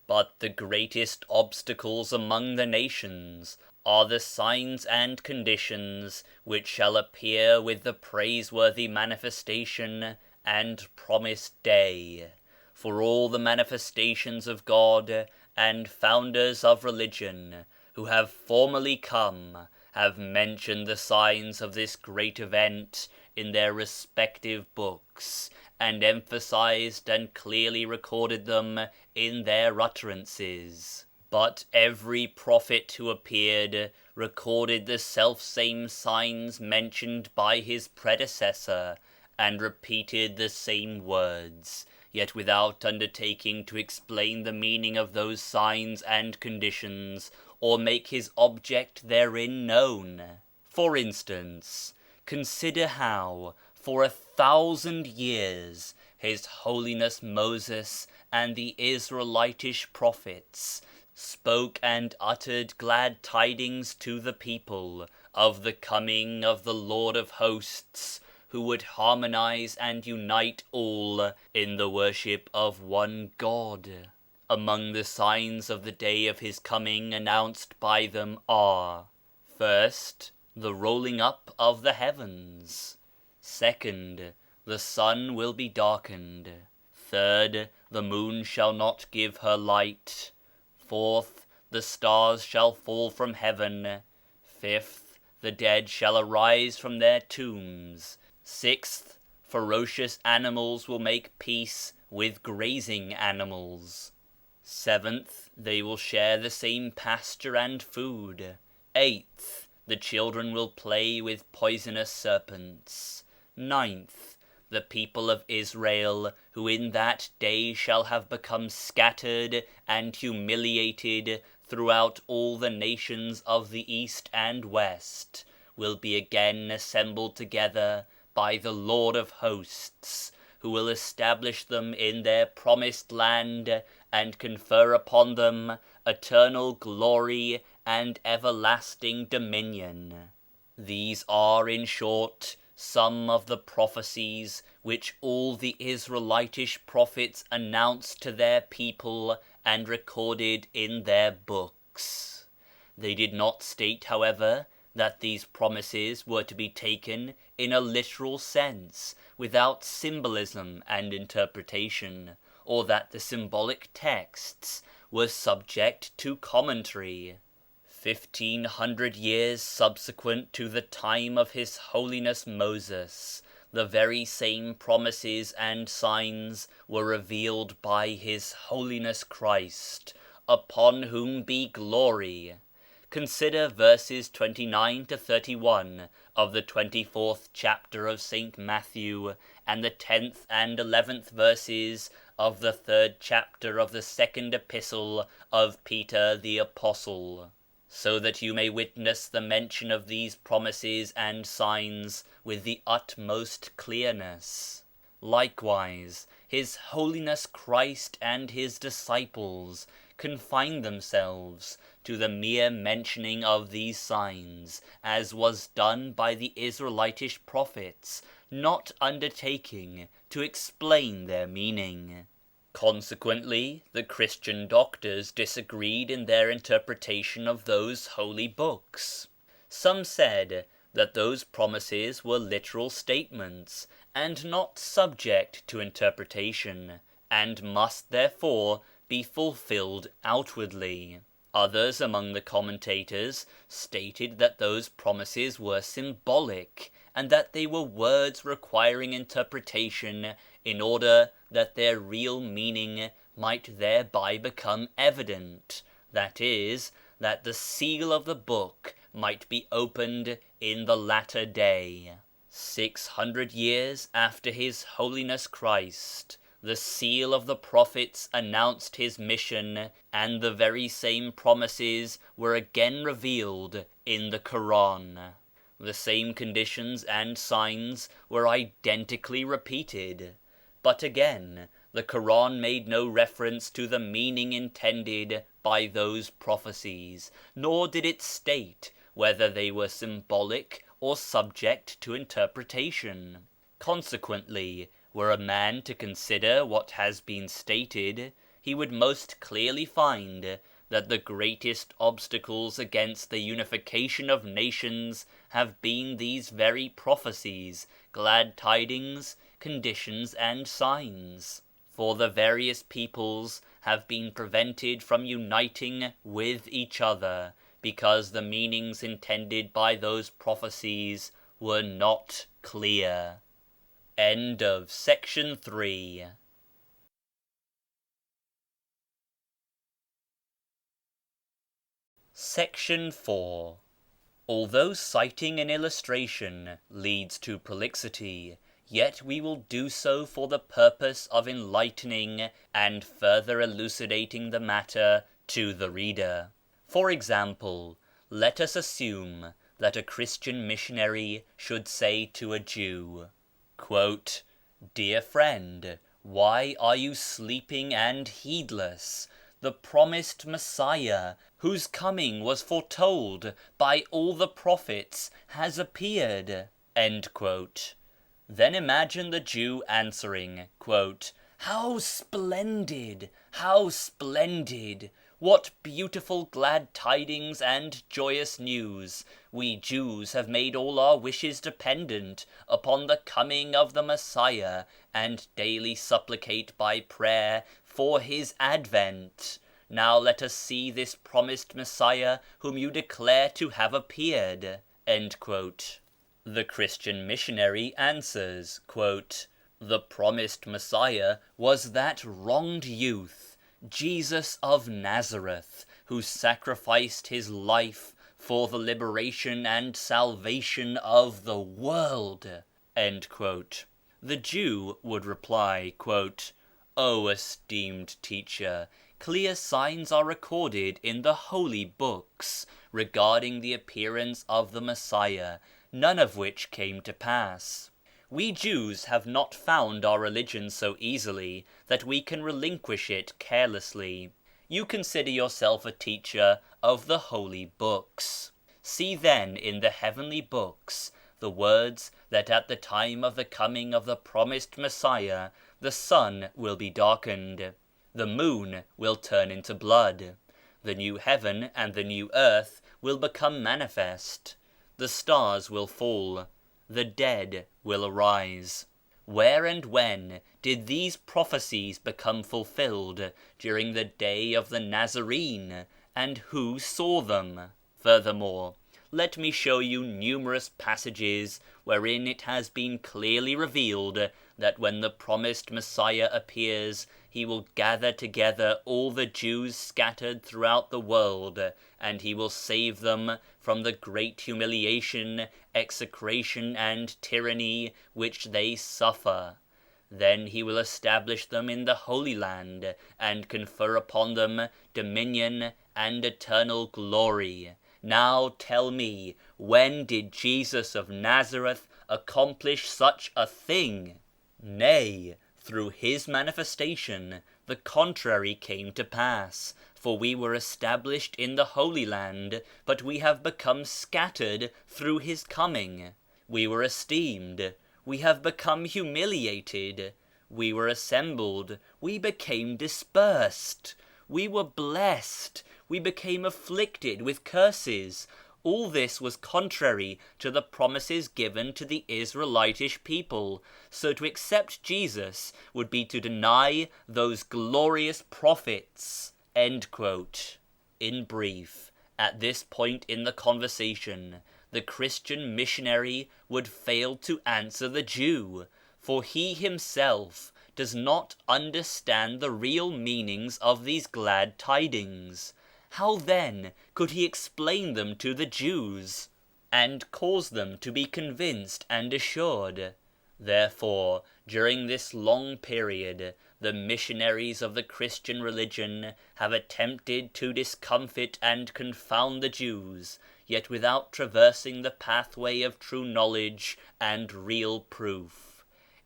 But the greatest obstacles among the nations are the signs and conditions which shall appear with the praiseworthy manifestation and promised day. For all the manifestations of God and founders of religion who have formerly come have mentioned the signs of this great event in their respective books, and emphasized and clearly recorded them in their utterances. But every prophet who appeared recorded the self-same signs mentioned by his predecessor, and repeated the same words, yet without undertaking to explain the meaning of those signs and conditions, or make his object therein known. For instance, consider how, For 1,000 years His Holiness Moses and the Israelitish prophets spoke and uttered glad tidings to the people of the coming of the Lord of hosts, who would harmonize and unite all in the worship of one God. Among the signs of the day of His coming announced by them are: first, the rolling up of the heavens; second, the sun will be darkened; third, the moon shall not give her light; fourth, the stars shall fall from heaven; fifth, the dead shall arise from their tombs; sixth, ferocious animals will make peace with grazing animals; seventh, they will share the same pasture and food; eighth, the children will play with poisonous serpents; ninth, the people of Israel, who in that day shall have become scattered and humiliated throughout all the nations of the East and West, will be again assembled together by the Lord of hosts, who will establish them in their promised land and confer upon them eternal glory and everlasting dominion. These are, in short, some of the prophecies which all the Israelitish prophets announced to their people and recorded in their books. They did not state, however, that these promises were to be taken in a literal sense, without symbolism and interpretation, or that the symbolic texts were subject to commentary. 1,500 years subsequent to the time of His Holiness Moses, the very same promises and signs were revealed by His Holiness Christ, upon whom be glory. Consider verses 29 to 31 of the 24th chapter of St. Matthew, and the 10th and 11th verses of the 3rd chapter of the 2nd epistle of Peter the Apostle, so that you may witness the mention of these promises and signs with the utmost clearness. Likewise, His Holiness Christ and His disciples confine themselves to the mere mentioning of these signs, as was done by the Israelitish prophets, not undertaking to explain their meaning. Consequently, the Christian doctors disagreed in their interpretation of those holy books. Some said that those promises were literal statements, and not subject to interpretation, and must therefore be fulfilled outwardly. Others among the commentators stated that those promises were symbolic, and that they were words requiring interpretation in order that their real meaning might thereby become evident, that is, that the seal of the book might be opened in the latter day. 600 years after His Holiness Christ, the seal of the prophets announced His mission, and the very same promises were again revealed in the Quran. The same conditions and signs were identically repeated. But again, the Quran made no reference to the meaning intended by those prophecies, nor did it state whether they were symbolic or subject to interpretation. Consequently, were a man to consider what has been stated, he would most clearly find that the greatest obstacles against the unification of nations have been these very prophecies, glad tidings, conditions and signs. For the various peoples have been prevented from uniting with each other, because the meanings intended by those prophecies were not clear. End of section 3. Section 4. Although citing an illustration leads to prolixity, yet we will do so for the purpose of enlightening and further elucidating the matter to the reader. For example, let us assume that a Christian missionary should say to a Jew, quote, "Dear friend, why are you sleeping and heedless? The promised Messiah, whose coming was foretold by all the prophets, has appeared." End quote. Then imagine the Jew answering, quote, "How splendid! How splendid! What beautiful glad tidings and joyous news! We Jews have made all our wishes dependent upon the coming of the Messiah, and daily supplicate by prayer for his advent. Now let us see this promised Messiah whom you declare to have appeared." End quote. The Christian missionary answers, quote, "The promised Messiah was that wronged youth, Jesus of Nazareth, who sacrificed his life for the liberation and salvation of the world." End quote. The Jew would reply, quote, "O esteemed teacher, clear signs are recorded in the holy books regarding the appearance of the Messiah, none of which came to pass. We Jews have not found our religion so easily that we can relinquish it carelessly. You consider yourself a teacher of the holy books. See then in the heavenly books the words that at the time of the coming of the promised Messiah the sun will be darkened, the moon will turn into blood, the new heaven and the new earth will become manifest, the stars will fall, the dead will arise. Where and when did these prophecies become fulfilled during the day of the Nazarene, and who saw them? Furthermore, let me show you numerous passages wherein it has been clearly revealed that when the promised Messiah appears, he will gather together all the Jews scattered throughout the world, and he will save them from the great humiliation, execration and tyranny which they suffer. Then he will establish them in the Holy Land and confer upon them dominion and eternal glory. Now tell me, when did Jesus of Nazareth accomplish such a thing? Nay, through his manifestation the contrary came to pass, for we were established in the Holy Land, but we have become scattered through his coming. We were esteemed, we have become humiliated. We were assembled, we became dispersed. We were blessed, we became afflicted with curses. All this was contrary to the promises given to the Israelitish people, so to accept Jesus would be to deny those glorious prophets." End quote. In brief, at this point in the conversation, the Christian missionary would fail to answer the Jew, for he himself does not understand the real meanings of these glad tidings. How then could he explain them to the Jews and cause them to be convinced and assured? Therefore, during this long period, the missionaries of the Christian religion have attempted to discomfit and confound the Jews, yet without traversing the pathway of true knowledge and real proof.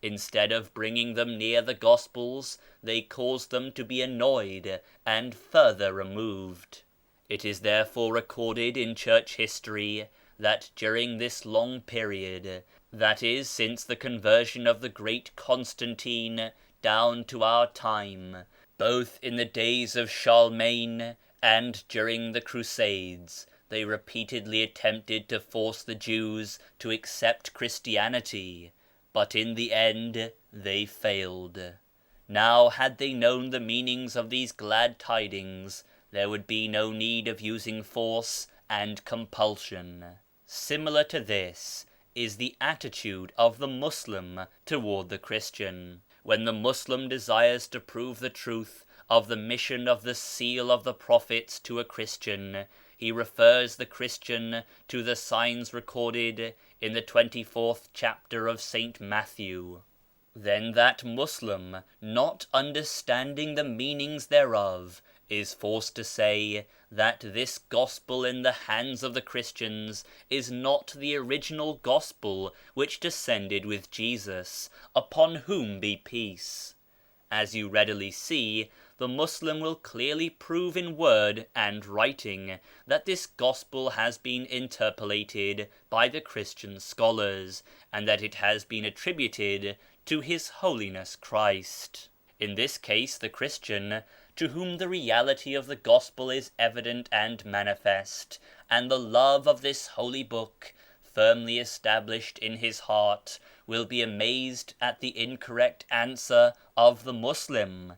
Instead of bringing them near the Gospels, they caused them to be annoyed and further removed. It is therefore recorded in church history that during this long period, that is, since the conversion of the great Constantine down to our time, both in the days of Charlemagne and during the Crusades, they repeatedly attempted to force the Jews to accept Christianity, but in the end they failed. Now, had they known the meanings of these glad tidings, there would be no need of using force and compulsion. Similar to this is the attitude of the Muslim toward the Christian. When the Muslim desires to prove the truth of the mission of the seal of the prophets to a Christian, he refers the Christian to the signs recorded in the 24th chapter of St. Matthew. Then that Muslim, not understanding the meanings thereof, is forced to say that this gospel in the hands of the Christians is not the original gospel which descended with Jesus, upon whom be peace. As you readily see, the Muslim will clearly prove in word and writing that this gospel has been interpolated by the Christian scholars, and that it has been attributed to His Holiness Christ. In this case, the Christian, to whom the reality of the gospel is evident and manifest, and the love of this holy book firmly established in his heart, will be amazed at the incorrect answer of the Muslim.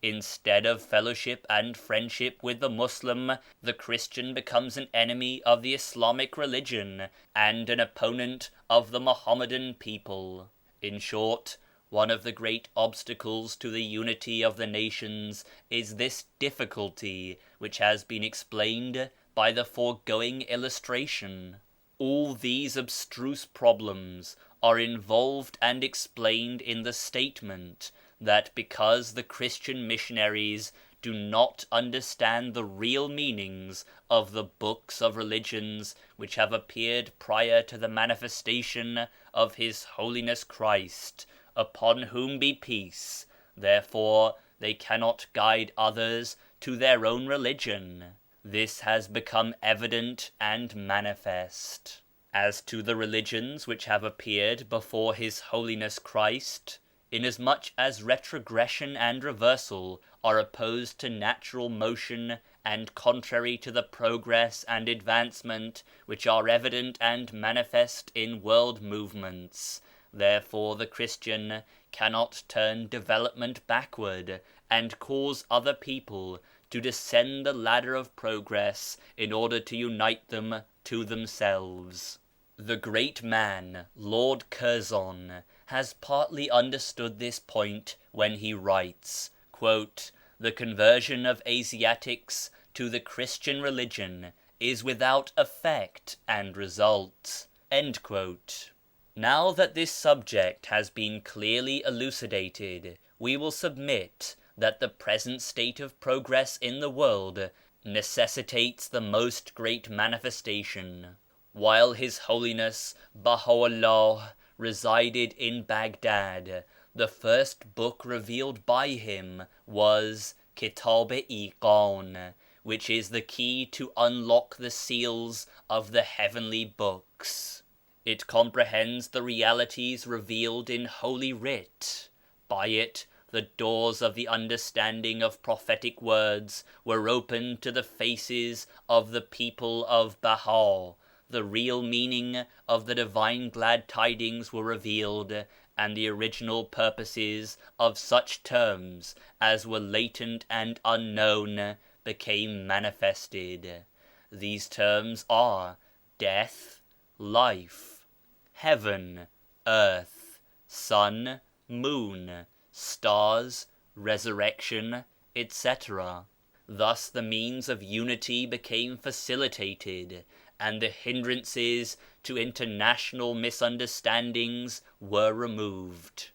Instead of fellowship and friendship with the Muslim, the Christian becomes an enemy of the Islamic religion and an opponent of the Mohammedan people. In short, one of the great obstacles to the unity of the nations is this difficulty, which has been explained by the foregoing illustration. All these abstruse problems are involved and explained in the statement that because the Christian missionaries do not understand the real meanings of the books of religions which have appeared prior to the manifestation of His Holiness Christ, upon whom be peace, therefore they cannot guide others to their own religion. This has become evident and manifest. As to the religions which have appeared before His Holiness Christ, inasmuch as retrogression and reversal are opposed to natural motion and contrary to the progress and advancement which are evident and manifest in world movements, therefore the Christian cannot turn development backward and cause other people to descend the ladder of progress in order to unite them to themselves. The great man, Lord Curzon, has partly understood this point when he writes, quote, "The conversion of Asiatics to the Christian religion is without effect and result." End quote. Now that this subject has been clearly elucidated, we will submit that the present state of progress in the world necessitates the most great manifestation. While His Holiness Baha'u'llah resided in Baghdad, the first book revealed by him was Kitab-i-Iqan, which is the key to unlock the seals of the heavenly books. It comprehends the realities revealed in Holy Writ. By it, the doors of the understanding of prophetic words were opened to the faces of the people of Baha. The real meaning of the divine glad tidings were revealed, and the original purposes of such terms as were latent and unknown became manifested. These terms are death, life, heaven, earth, sun, moon, stars, resurrection, etc. Thus the means of unity became facilitated, and the hindrances to international misunderstandings were removed.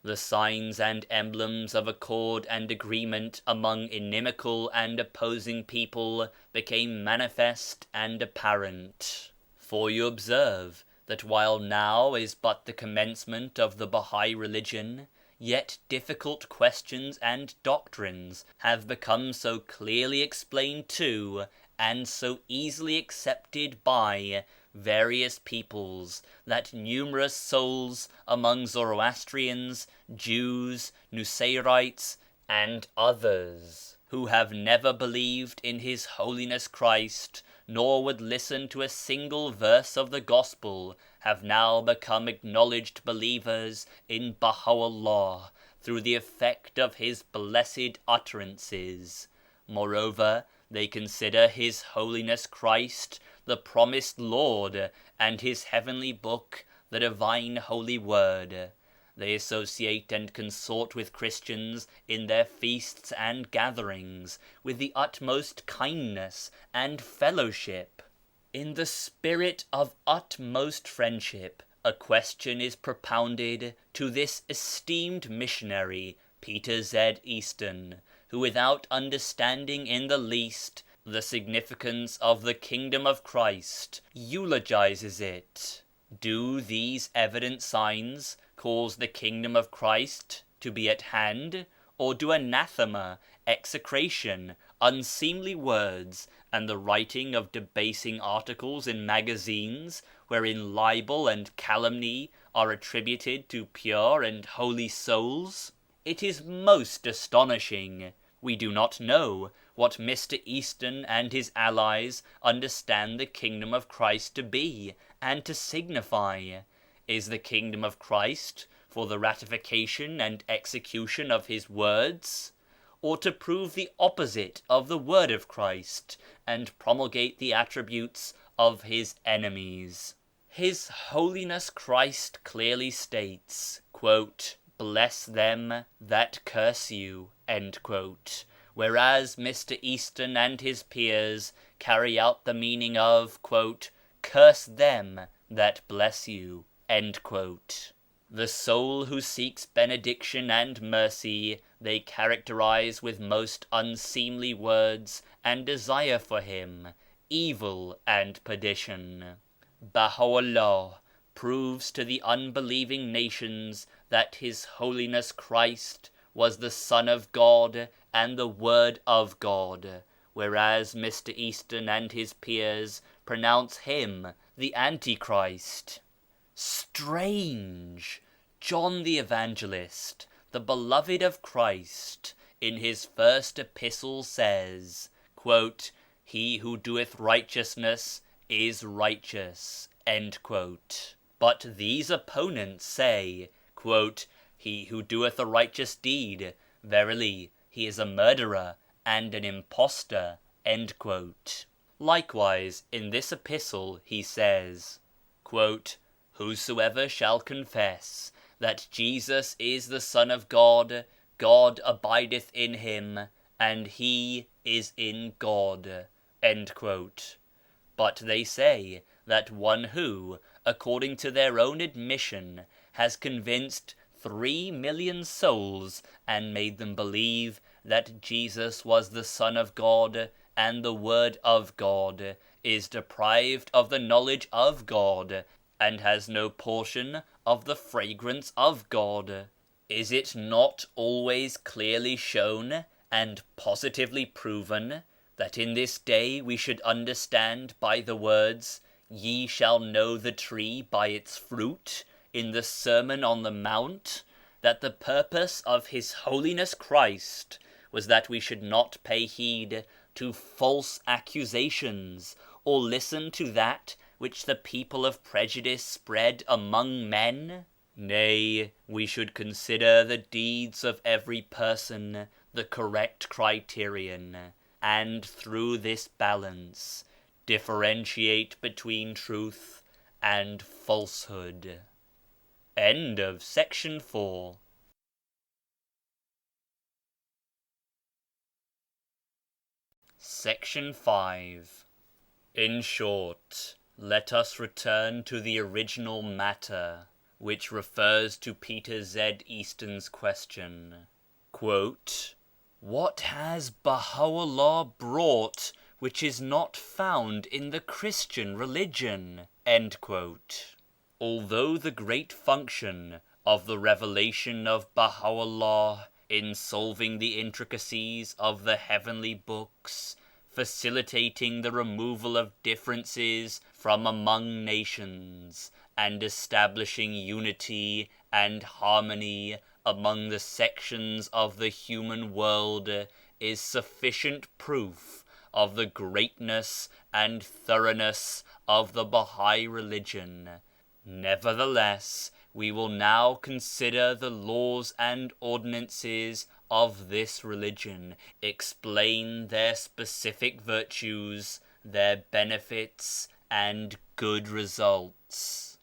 The signs and emblems of accord and agreement among inimical and opposing people became manifest and apparent. For you observe that while now is but the commencement of the Bahai religion, yet difficult questions and doctrines have become so clearly explained to and so easily accepted by various peoples that numerous souls among Zoroastrians, Jews, Nusairites, and others who have never believed in His Holiness Christ, nor would listen to a single verse of the Gospel, have now become acknowledged believers in Baha'u'llah through the effect of his blessed utterances. Moreover, they consider His Holiness Christ the promised Lord, and His heavenly book the divine holy word. They associate and consort with Christians in their feasts and gatherings with the utmost kindness and fellowship. In the spirit of utmost friendship, a question is propounded to this esteemed missionary, Peter Z. Easton, who without understanding in the least the significance of the kingdom of Christ eulogizes it. Do these evident signs cause the kingdom of Christ to be at hand, or do anathema, execration, unseemly words, and the writing of debasing articles in magazines wherein libel and calumny are attributed to pure and holy souls? It is most astonishing. We do not know what Mr. Easton and his allies understand the kingdom of Christ to be and to signify. Is the kingdom of Christ for the ratification and execution of his words, or to prove the opposite of the word of Christ and promulgate the attributes of his enemies? His Holiness Christ clearly states, quote, "Bless them that curse you," end quote, whereas Mr. Easton and his peers carry out the meaning of, quote, "Curse them that bless you," end quote. The soul who seeks benediction and mercy they characterize with most unseemly words and desire for him evil and perdition. Baha'u'llah proves to the unbelieving nations that His Holiness Christ was the Son of God and the Word of God, whereas Mr. Easton and his peers pronounce him the Antichrist. Strange! John the Evangelist, the beloved of Christ, in his first epistle says, quote, "He who doeth righteousness is righteous," end quote. But these opponents say, quote, "He who doeth a righteous deed, verily he is a murderer and an impostor," end quote. Likewise, in this epistle he says, quote, "Whosoever shall confess that Jesus is the Son of God, God abideth in him, and he is in God," end quote. But they say that one who, according to their own admission, has convinced 3,000,000 souls and made them believe that Jesus was the Son of God and the Word of God, is deprived of the knowledge of God and has no portion of the fragrance of God. Is it not always clearly shown and positively proven that in this day we should understand by the words, "Ye shall know the tree by its fruit," in the Sermon on the Mount, that the purpose of His Holiness Christ was that we should not pay heed to false accusations, or listen to that which the people of prejudice spread among men? Nay, we should consider the deeds of every person the correct criterion, and through this balance differentiate between truth and falsehood. End of section 4. Section 5. In short, let us return to the original matter, which refers to Peter Z. Easton's question. Quote, "What has Baha'u'llah brought which is not found in the Christian religion?" End quote. Although the great function of the revelation of Baha'u'llah in solving the intricacies of the heavenly books, facilitating the removal of differences from among nations, and establishing unity and harmony among the sections of the human world, is sufficient proof of the greatness and thoroughness of the Bahai religion. Nevertheless, we will now consider the laws and ordinances of this religion, explain their specific virtues, their benefits, and good results.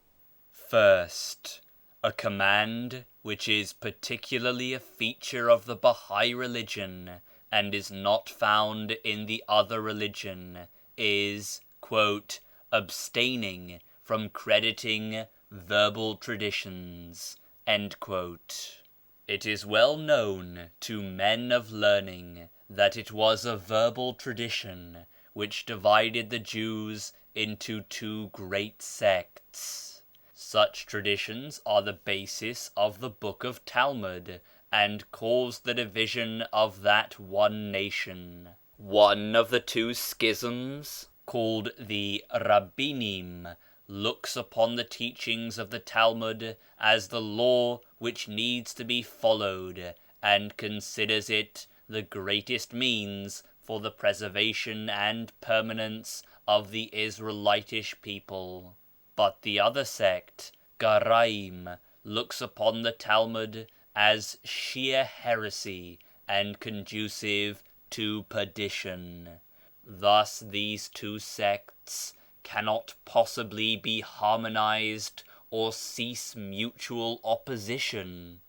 First, a command which is particularly a feature of the Bahai religion and is not found in the other religion is, quote, "abstaining from crediting verbal traditions," end quote. It is well known to men of learning that it was a verbal tradition which divided the Jews into two great sects. Such traditions are the basis of the Book of Talmud and caused the division of that one nation. One of the two schisms, called the Rabbinim, looks upon the teachings of the Talmud as the law which needs to be followed, and considers it the greatest means for the preservation and permanence of the Israelitish people. But the other sect, Garaim, looks upon the Talmud as sheer heresy and conducive to perdition. Thus these two sects cannot possibly be harmonized or cease mutual opposition.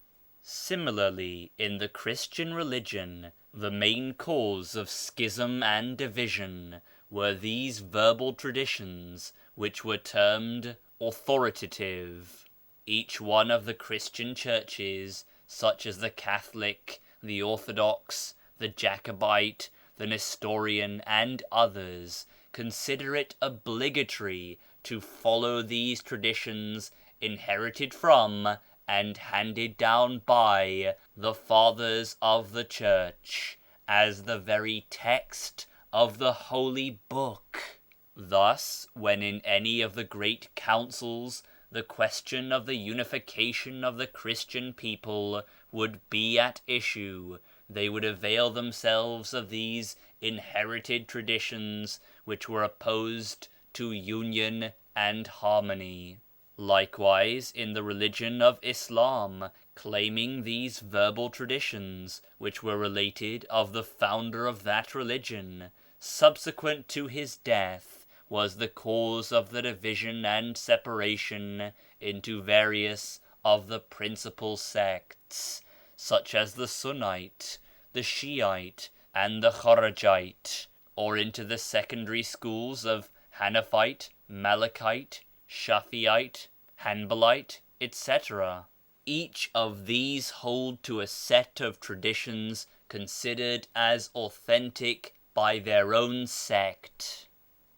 Similarly, in the Christian religion, the main cause of schism and division were these verbal traditions, which were termed authoritative. Each one of the Christian churches, such as the Catholic, the Orthodox, the Jacobite, the Nestorian, and others, consider it obligatory to follow these traditions inherited from and handed down by the fathers of the church as the very text of the holy book. Thus, when in any of the great councils the question of the unification of the Christian people would be at issue, they would avail themselves of these inherited traditions which were opposed to union and harmony. Likewise, in the religion of Islam, claiming these verbal traditions which were related of the founder of that religion, subsequent to his death, was the cause of the division and separation into various of the principal sects, such as the Sunnite, the Shiite, and the Kharijite, or into the secondary schools of Hanafite, Malakite, Shafi'ite, Hanbalite, etc. Each of these hold to a set of traditions considered as authentic by their own sect.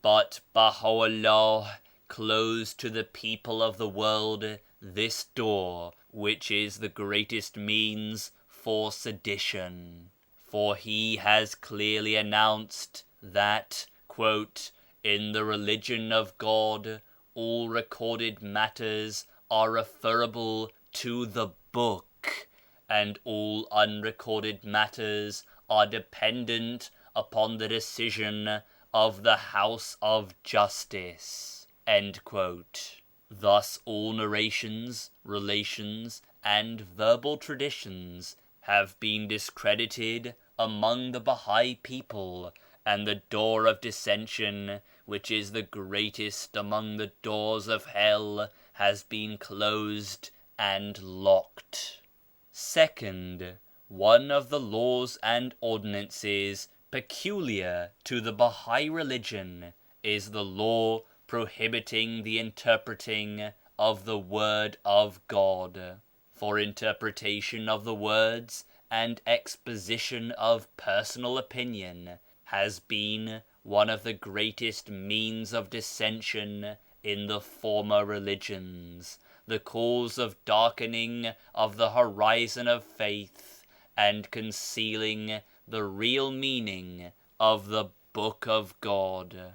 But Baha'u'llah closed to the people of the world this door, which is the greatest means for sedition. For he has clearly announced that, quote, "In the religion of God, all recorded matters are referable to the book, and all unrecorded matters are dependent upon the decision of the House of Justice." End quote. Thus all narrations, relations, and verbal traditions have been discredited among the Bahai people, and the door of dissension, which is the greatest among the doors of hell, has been closed and locked. Second, one of the laws and ordinances peculiar to the Bahai religion is the law prohibiting the interpreting of the Word of God. For interpretation of the words and exposition of personal opinion has been one of the greatest means of dissension in the former religions, the cause of darkening of the horizon of faith, and concealing the real meaning of the Book of God.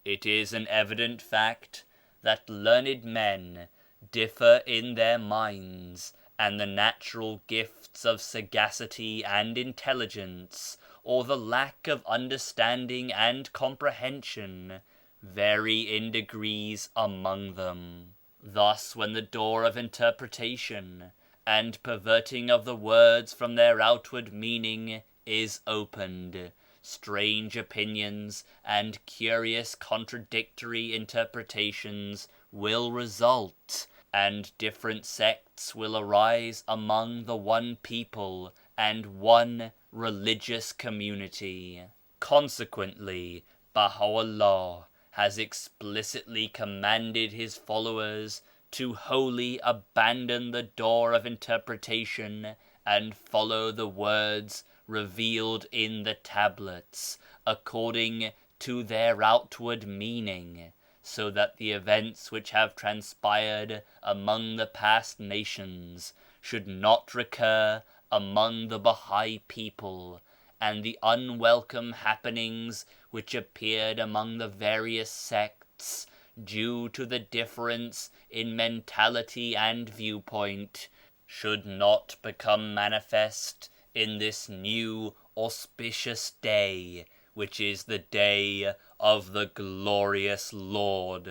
It is an evident fact that learned men differ in their minds, and the natural gifts of sagacity and intelligence, or the lack of understanding and comprehension, vary in degrees among them. Thus, when the door of interpretation and perverting of the words from their outward meaning is opened, strange opinions and curious contradictory interpretations will result, and different sects will arise among the one people and one religious community. Consequently, Baha'u'llah has explicitly commanded his followers to wholly abandon the door of interpretation and follow the words revealed in the tablets according to their outward meaning, so that the events which have transpired among the past nations should not recur among the Bahai people, and the unwelcome happenings which appeared among the various sects due to the difference in mentality and viewpoint should not become manifest in this new auspicious day, which is the day of the glorious Lord.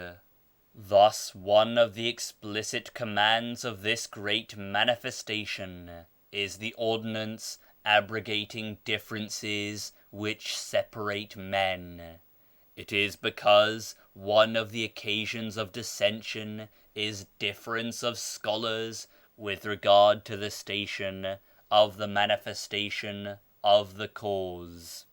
Thus, one of the explicit commands of this great manifestation is the ordinance abrogating differences which separate men. It is because one of the occasions of dissension is difference of scholars with regard to the station of the manifestation of the cause.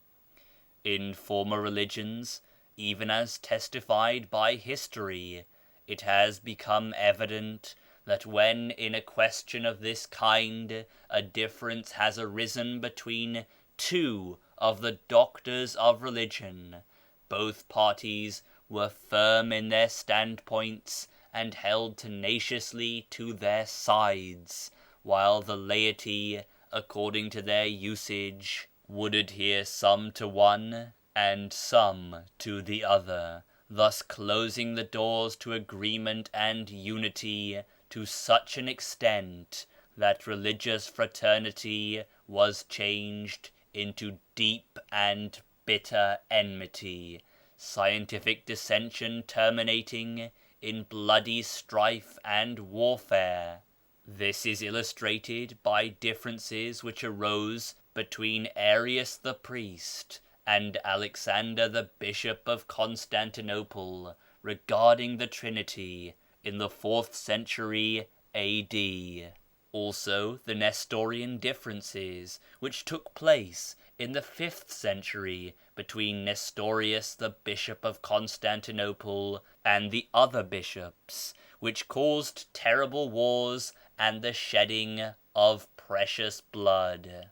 In former religions, even as testified by history, it has become evident that when in a question of this kind a difference has arisen between two of the doctors of religion, both parties were firm in their standpoints and held tenaciously to their sides, while the laity, according to their usage, would adhere some to one and some to the other, thus closing the doors to agreement and unity to such an extent that religious fraternity was changed into deep and bitter enmity, scientific dissension terminating in bloody strife and warfare. This is illustrated by differences which arose between Arius the priest and Alexander the bishop of Constantinople regarding the Trinity in the 4th century AD. Also the Nestorian differences which took place in the 5th century between Nestorius the bishop of Constantinople and the other bishops, which caused terrible wars and the shedding of precious blood.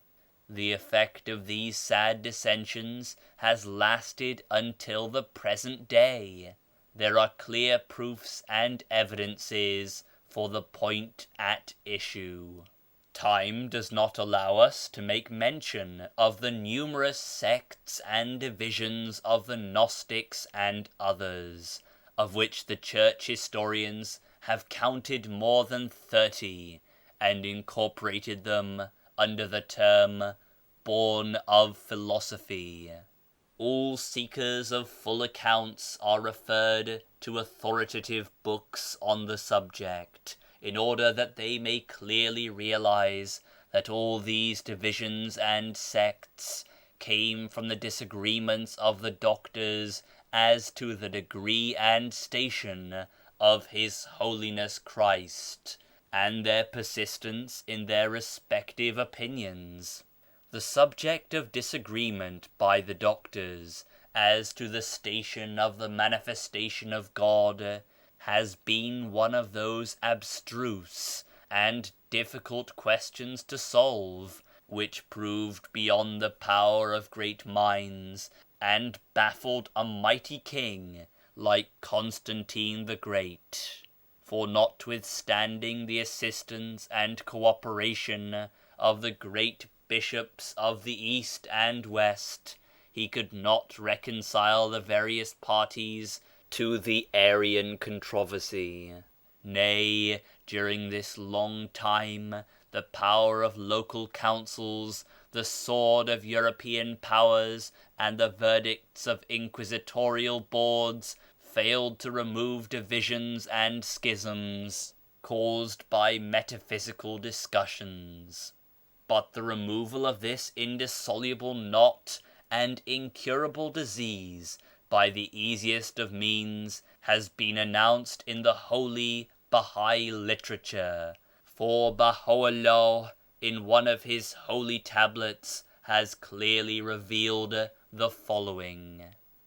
The effect of these sad dissensions has lasted until the present day. There are clear proofs and evidences for the point at issue. Time does not allow us to make mention of the numerous sects and divisions of the Gnostics and others, of which the church historians have counted more than 30, and incorporated them under the term born of philosophy. All seekers of full accounts are referred to authoritative books on the subject, in order that they may clearly realize that all these divisions and sects came from the disagreements of the doctors as to the degree and station of His Holiness Christ, and their persistence in their respective opinions. The subject of disagreement by the doctors as to the station of the manifestation of God has been one of those abstruse and difficult questions to solve, which proved beyond the power of great minds and baffled a mighty king like Constantine the Great. For notwithstanding the assistance and cooperation of the great bishops of the East and West, he could not reconcile the various parties to the Arian controversy. Nay, during this long time, the power of local councils, the sword of European powers, and the verdicts of inquisitorial boards failed to remove divisions and schisms caused by metaphysical discussions. But the removal of this indissoluble knot and incurable disease by the easiest of means has been announced in the holy Bahai literature, for Baha'u'llah in one of his holy tablets has clearly revealed the following: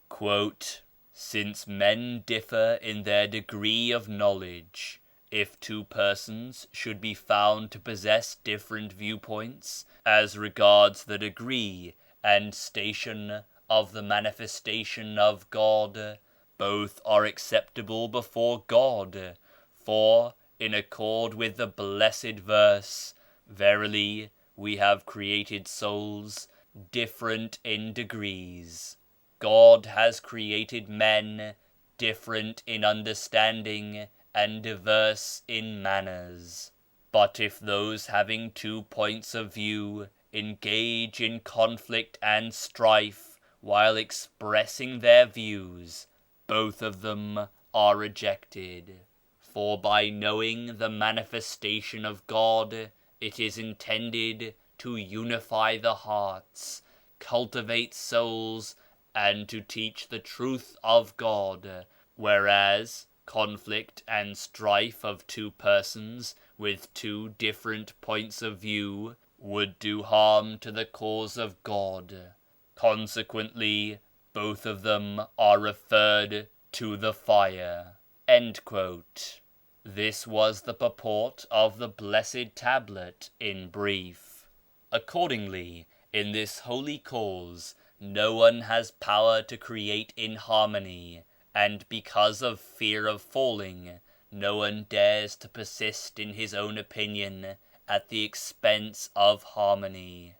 Quote, "Since men differ in their degree of knowledge, If two persons should be found to possess different viewpoints as regards the degree and station of the manifestation of God, both are acceptable before God, for, in accord with the blessed verse, "Verily, we have created souls different in degrees." God has created men different in understanding and diverse in manners. But if those having two points of view engage in conflict and strife while expressing their views, both of them are rejected. For by knowing the manifestation of God, it is intended to unify the hearts, cultivate souls, and to teach the truth of God, whereas conflict and strife of two persons with two different points of view would do harm to the cause of God. Consequently, both of them are referred to the fire." End quote. This was the purport of the Blessed Tablet in brief. Accordingly, in this holy cause, no one has power to create inharmony, and because of fear of falling, no one dares to persist in his own opinion at the expense of harmony.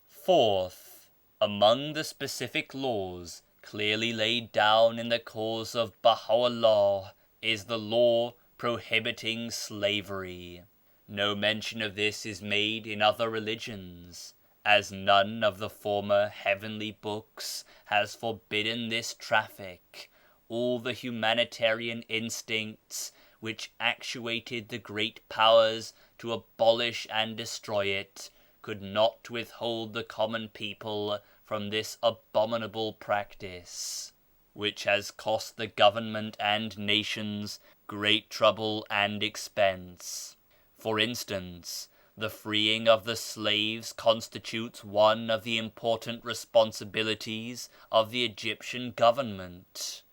Fourth, among the specific laws clearly laid down in the cause of Baha'u'llah is the law prohibiting slavery. No mention of this is made in other religions, as none of the former heavenly books has forbidden this traffic. All the humanitarian instincts which actuated the great powers to abolish and destroy it could not withhold the common people from this abominable practice, which has cost the government and nations great trouble and expense. For instance, the freeing of the slaves constitutes one of the important responsibilities of the Egyptian government.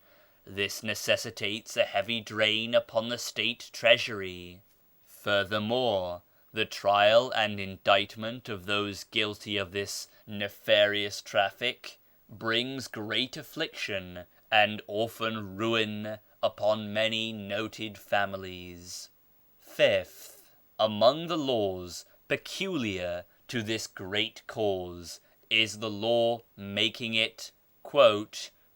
This necessitates a heavy drain upon the state treasury. Furthermore, the trial and indictment of those guilty of this nefarious traffic brings great affliction and often ruin upon many noted families. Fifth, among the laws peculiar to this great cause is the law making it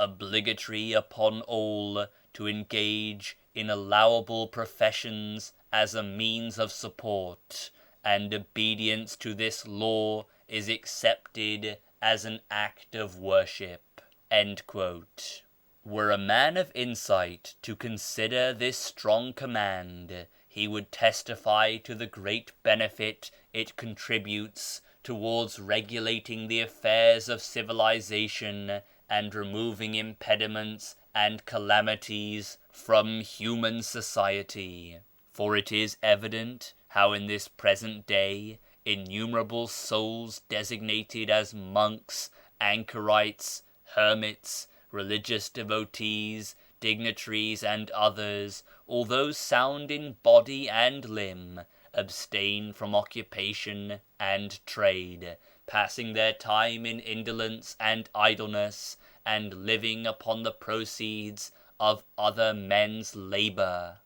"obligatory upon all to engage in allowable professions as a means of support, and obedience to this law is accepted as an act of worship." End quote. Were a man of insight to consider this strong command, he would testify to the great benefit it contributes towards regulating the affairs of civilization and removing impediments and calamities from human society. For it is evident how in this present day innumerable souls designated as monks, anchorites, hermits, religious devotees, dignitaries, and others, although sound in body and limb, abstain from occupation and trade, passing their time in indolence and idleness, and living upon the proceeds of other men's labor.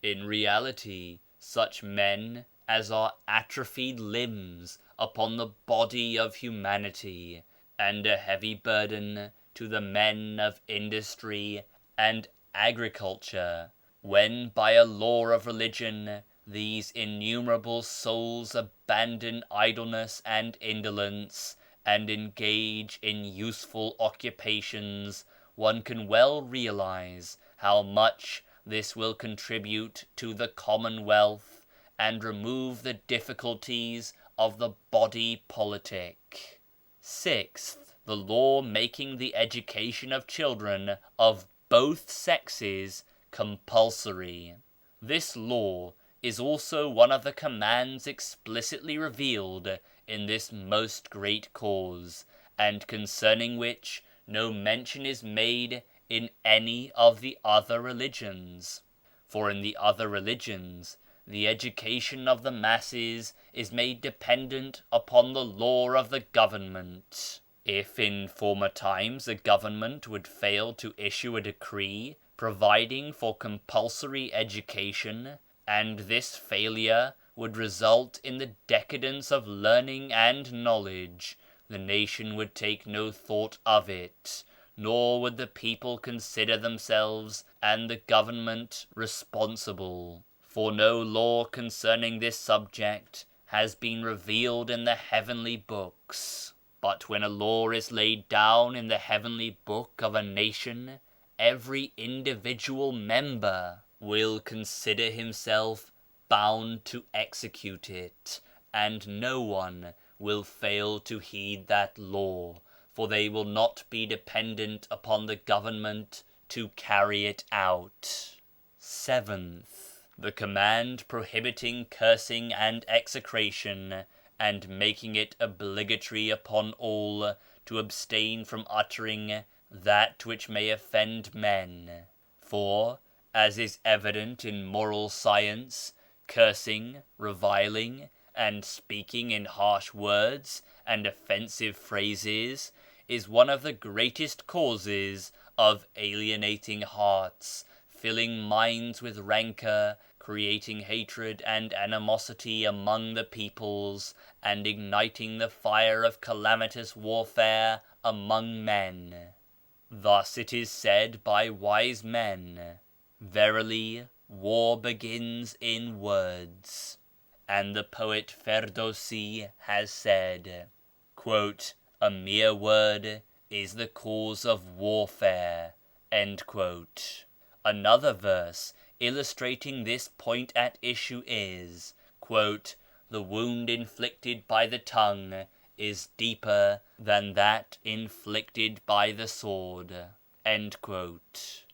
In reality, such men as are atrophied limbs upon the body of humanity, and a heavy burden to the men of industry and agriculture, when by a law of religion these innumerable souls abandon idleness and indolence and engage in useful occupations, one can well realize how much this will contribute to the commonwealth and remove the difficulties of the body politic. Sixth, the law making the education of children of both sexes compulsory. This law is also one of the commands explicitly revealed in this most great cause, and concerning which no mention is made in any of the other religions. For in the other religions, the education of the masses is made dependent upon the law of the government. If in former times a government would fail to issue a decree providing for compulsory education, and this failure would result in the decadence of learning and knowledge, the nation would take no thought of it, nor would the people consider themselves and the government responsible. For no law concerning this subject has been revealed in the heavenly books. But when a law is laid down in the heavenly book of a nation, every individual member will consider himself bound to execute it, and no one will fail to heed that law, for they will not be dependent upon the government to carry it out. 7th, the command prohibiting cursing and execration, and making it obligatory upon all to abstain from uttering that which may offend men. For, as is evident in moral science, cursing, reviling, and speaking in harsh words and offensive phrases is one of the greatest causes of alienating hearts, filling minds with rancor, creating hatred and animosity among the peoples, and igniting the fire of calamitous warfare among men. Thus it is said by wise men, "Verily, war begins in words." And the poet Ferdowsi has said, quote, "A mere word is the cause of warfare." End quote. Another verse illustrating this point at issue is, quote, "The wound inflicted by the tongue is deeper than that inflicted by the sword." End quote.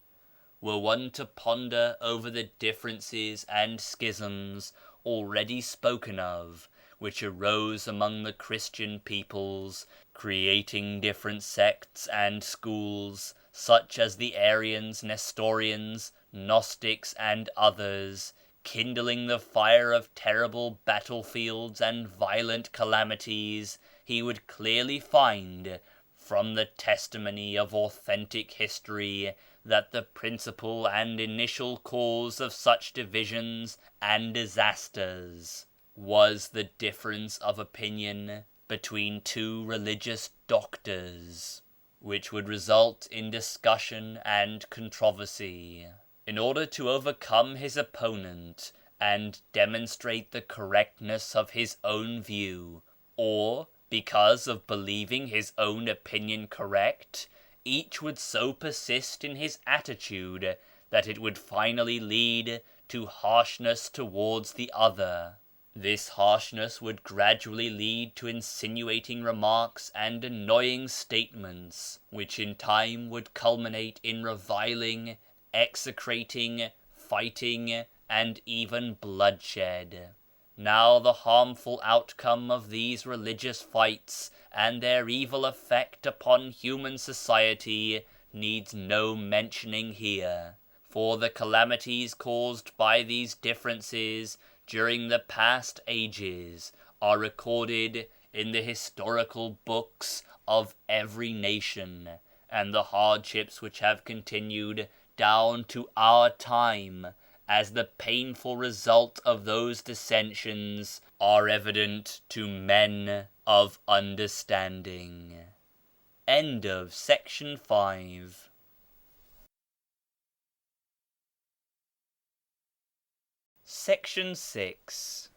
Were one to ponder over the differences and schisms already spoken of, which arose among the Christian peoples, creating different sects and schools, such as the Arians, Nestorians, Gnostics, and others, kindling the fire of terrible battlefields and violent calamities, he would clearly find, from the testimony of authentic history, that the principal and initial cause of such divisions and disasters was the difference of opinion between two religious doctors, which would result in discussion and controversy. In order to overcome his opponent and demonstrate the correctness of his own view, or because of believing his own opinion correct, each would so persist in his attitude that it would finally lead to harshness towards the other. This harshness would gradually lead to insinuating remarks and annoying statements, which in time would culminate in reviling, execrating, fighting, and even bloodshed. Now the harmful outcome of these religious fights and their evil effect upon human society needs no mentioning here, for the calamities caused by these differences during the past ages are recorded in the historical books of every nation, and the hardships which have continued down to our time as the painful result of those dissensions are evident to men of understanding. End of section 5. Section 6.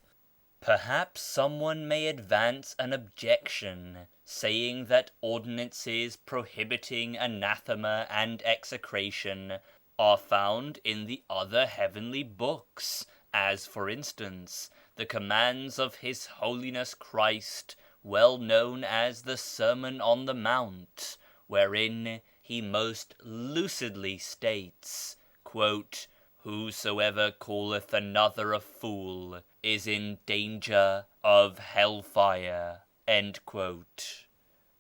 Perhaps someone may advance an objection, saying that ordinances prohibiting anathema and execration are found in the other heavenly books, as, for instance, the commands of His Holiness Christ, well known as the Sermon on the Mount, wherein he most lucidly states, quote, "Whosoever calleth another a fool is in danger of hellfire." End quote.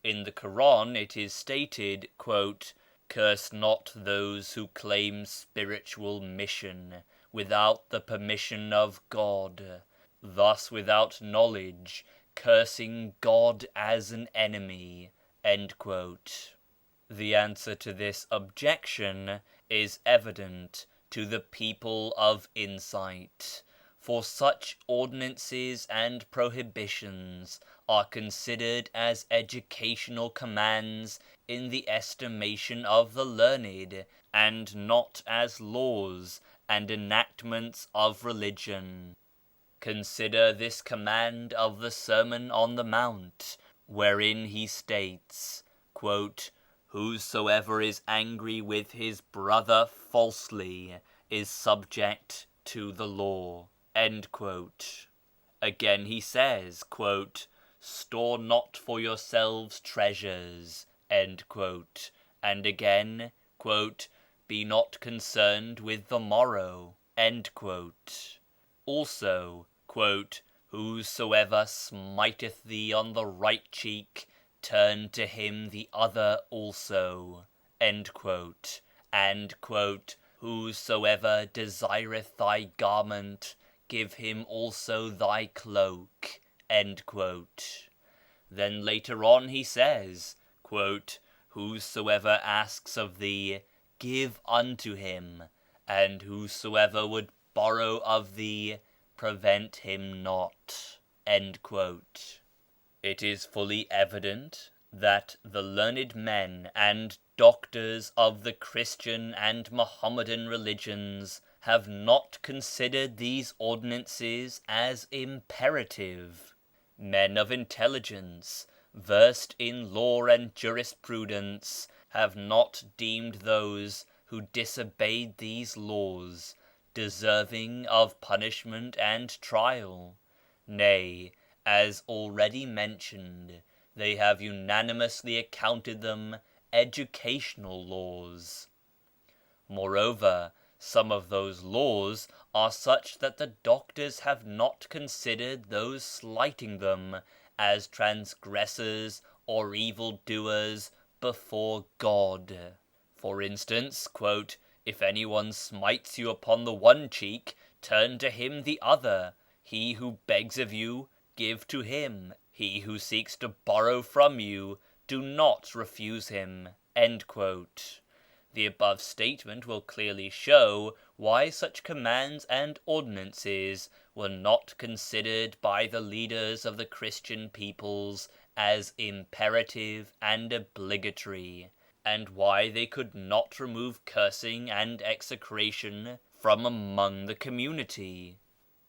In the Quran it is stated, quote, "Curse not those who claim spiritual mission, without the permission of God, thus without knowledge, cursing God as an enemy." The answer to this objection is evident to the people of insight, for such ordinances and prohibitions are considered as educational commands in the estimation of the learned, and not as laws and enactments of religion. Consider this command of the Sermon on the Mount, wherein he states, "Whosoever is angry with his brother falsely is subject to the law." Again he says, "Store not for yourselves treasures," and again, "Be not concerned with the morrow." Also, "Whosoever smiteth thee on the right cheek, turn to him the other also," and "Whosoever desireth thy garment, give him also thy cloak." Then later on he says, "Whosoever asks of thee, give unto him, and whosoever would borrow of thee, prevent him not." It is fully evident that the learned men and doctors of the Christian and Mohammedan religions have not considered these ordinances as imperative. Men of intelligence, versed in law and jurisprudence, have not deemed those who disobeyed these laws deserving of punishment and trial. Nay, as already mentioned, they have unanimously accounted them educational laws. Moreover, some of those laws are such that the doctors have not considered those slighting them as transgressors or evil doers before God. For instance, "If anyone smites you upon the one cheek, turn to him the other. He who begs of you, give to him. He who seeks to borrow from you, do not refuse him." The above statement will clearly show why such commands and ordinances were not considered by the leaders of the Christian peoples as imperative and obligatory, and why they could not remove cursing and execration from among the community.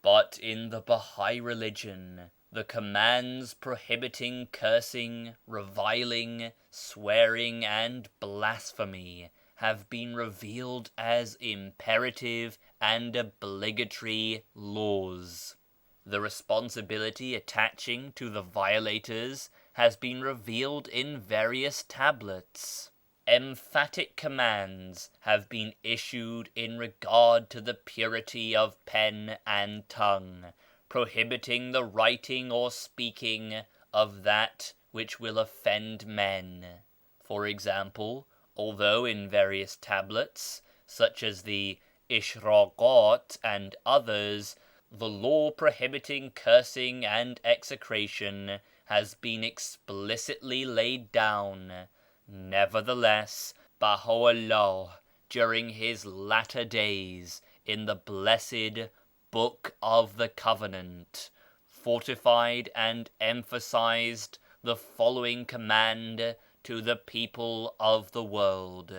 But in the Bahai religion, the commands prohibiting cursing, reviling, swearing, and blasphemy have been revealed as imperative and obligatory laws. The responsibility attaching to the violators has been revealed in various tablets. Emphatic commands have been issued in regard to the purity of pen and tongue, prohibiting the writing or speaking of that which will offend men. For example, although in various tablets, such as the Ishraqat and others, the law prohibiting cursing and execration has been explicitly laid down, nevertheless Baha'u'llah, during his latter days, in the blessed Book of the Covenant, fortified and emphasized the following command to the people of the world.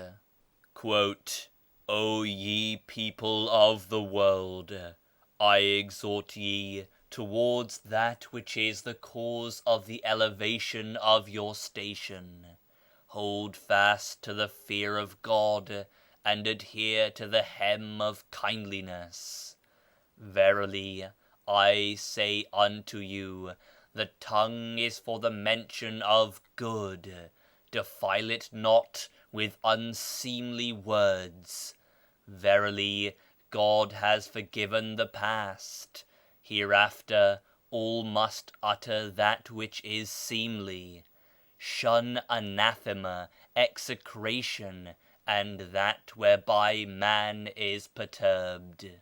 "O ye people of the world, I exhort ye towards that which is the cause of the elevation of your station. Hold fast to the fear of God, and adhere to the hem of kindliness. Verily, I say unto you, the tongue is for the mention of good. Defile it not with unseemly words. Verily, God has forgiven the past. Hereafter all must utter that which is seemly. Shun anathema, execration, and that whereby man is perturbed."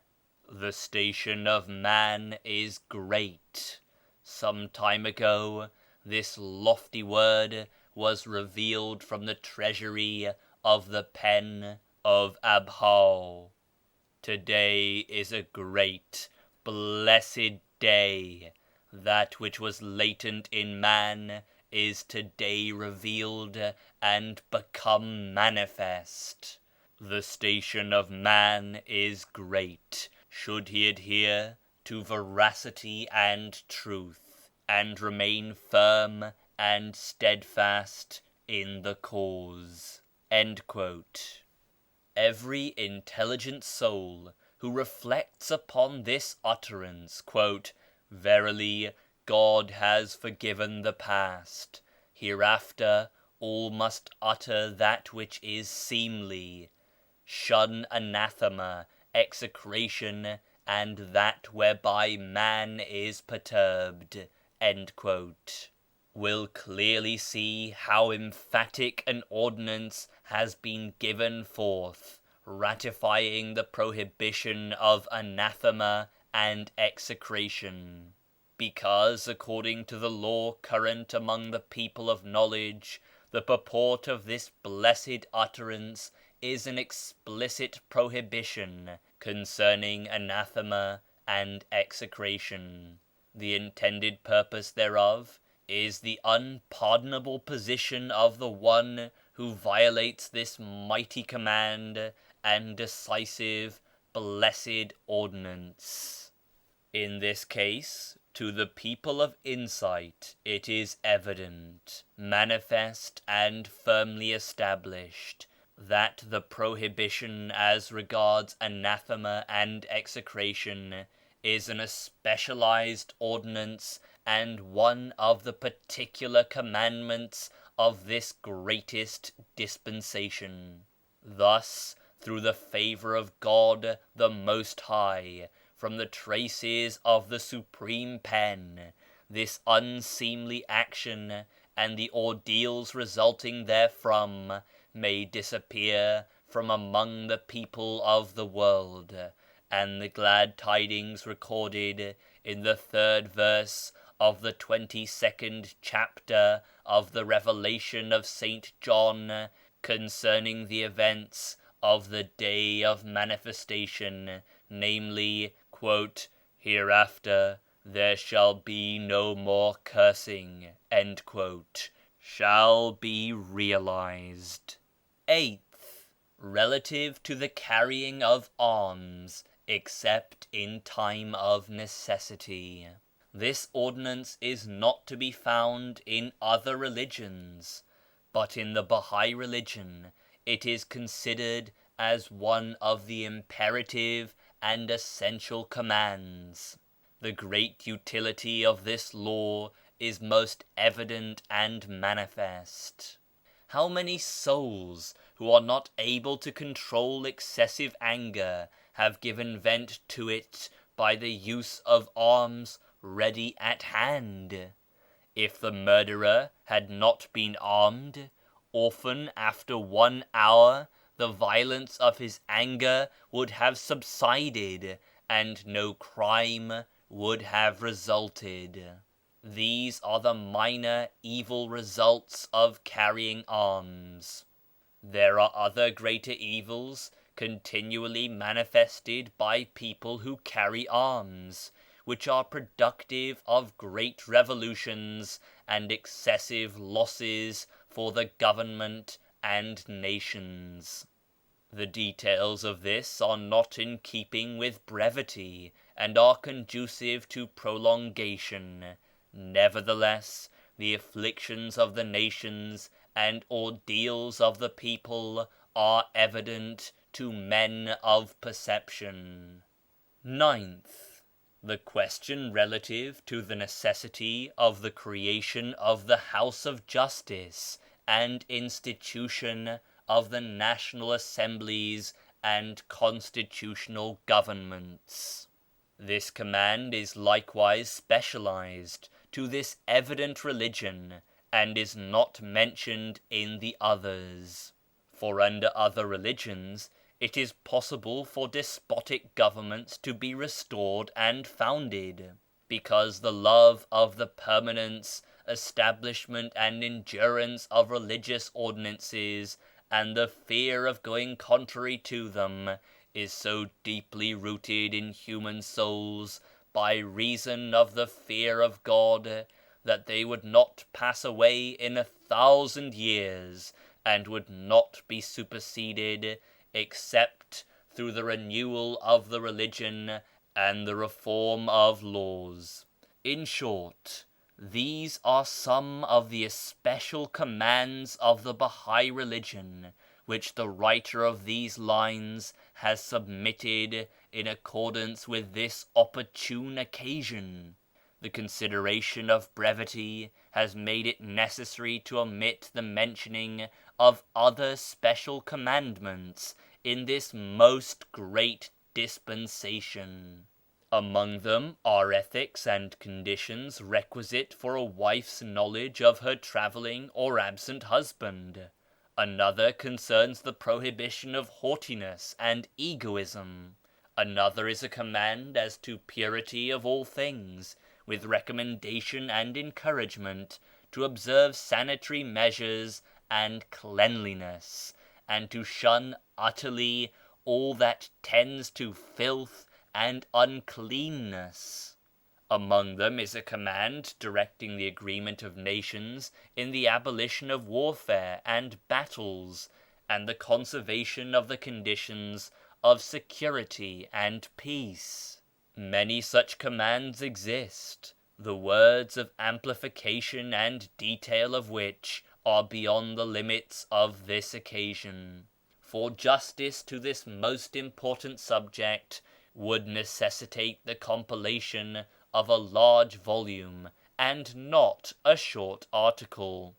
The station of man is great. Some time ago, this lofty word was revealed from the treasury of the pen of Abha. Today is a great, blessed day. That which was latent in man is today revealed and become manifest. The station of man is great, should he adhere to veracity and truth, and remain firm and steadfast in the cause." Every intelligent soul who reflects upon this utterance, "Verily, God has forgiven the past. Hereafter all must utter that which is seemly. Shun anathema, execration, and that whereby man is perturbed," will clearly see how emphatic an ordinance has been given forth, ratifying the prohibition of anathema and execration. Because, according to the law current among the people of knowledge, the purport of this blessed utterance is an explicit prohibition concerning anathema and execration. The intended purpose thereof is the unpardonable position of the one who violates this mighty command and decisive, blessed ordinance. In this case, to the people of insight it is evident, manifest and firmly established, that the prohibition as regards anathema and execration is an especialized ordinance and one of the particular commandments of this greatest dispensation. Thus, through the favor of God the Most High, from the traces of the Supreme Pen, this unseemly action and the ordeals resulting therefrom may disappear from among the people of the world, and the glad tidings recorded in the 3rd verse of the 22nd chapter of the Revelation of St. John concerning the events of the day of manifestation, namely, "Hereafter there shall be no more cursing," shall be realized. 8th, relative to the carrying of arms, except in time of necessity. This ordinance is not to be found in other religions, but in the Bahai religion it is considered as one of the imperative and essential commands. The great utility of this law is most evident and manifest. How many souls who are not able to control excessive anger have given vent to it by the use of arms ready at hand? If the murderer had not been armed, often after 1 hour the violence of his anger would have subsided and no crime would have resulted. These are the minor evil results of carrying arms. There are other greater evils continually manifested by people who carry arms, which are productive of great revolutions and excessive losses for the government and nations. The details of this are not in keeping with brevity and are conducive to prolongation. Nevertheless, the afflictions of the nations and ordeals of the people are evident to men of perception. 9th, the question relative to the necessity of the creation of the House of Justice and institution of the national assemblies and constitutional governments. This command is likewise specialized to this evident religion and is not mentioned in the others. For under other religions it is possible for despotic governments to be restored and founded, because the love of the permanence, establishment and endurance of religious ordinances, and the fear of going contrary to them, is so deeply rooted in human souls by reason of the fear of God, that they would not pass away in 1,000 years, and would not be superseded except through the renewal of the religion and the reform of laws. In short, these are some of the especial commands of the Bahai religion which the writer of these lines has submitted in accordance with this opportune occasion. The consideration of brevity has made it necessary to omit the mentioning of other special commandments in this most great dispensation. Among them are ethics and conditions requisite for a wife's knowledge of her travelling or absent husband. Another concerns the prohibition of haughtiness and egoism. Another is a command as to purity of all things, with recommendation and encouragement to observe sanitary measures and cleanliness, and to shun utterly all that tends to filth and uncleanness. Among them is a command directing the agreement of nations in the abolition of warfare and battles, and the conservation of the conditions of security and peace. Many such commands exist, the words of amplification and detail of which are beyond the limits of this occasion. For justice to this most important subject would necessitate the compilation of a large volume, and not a short article.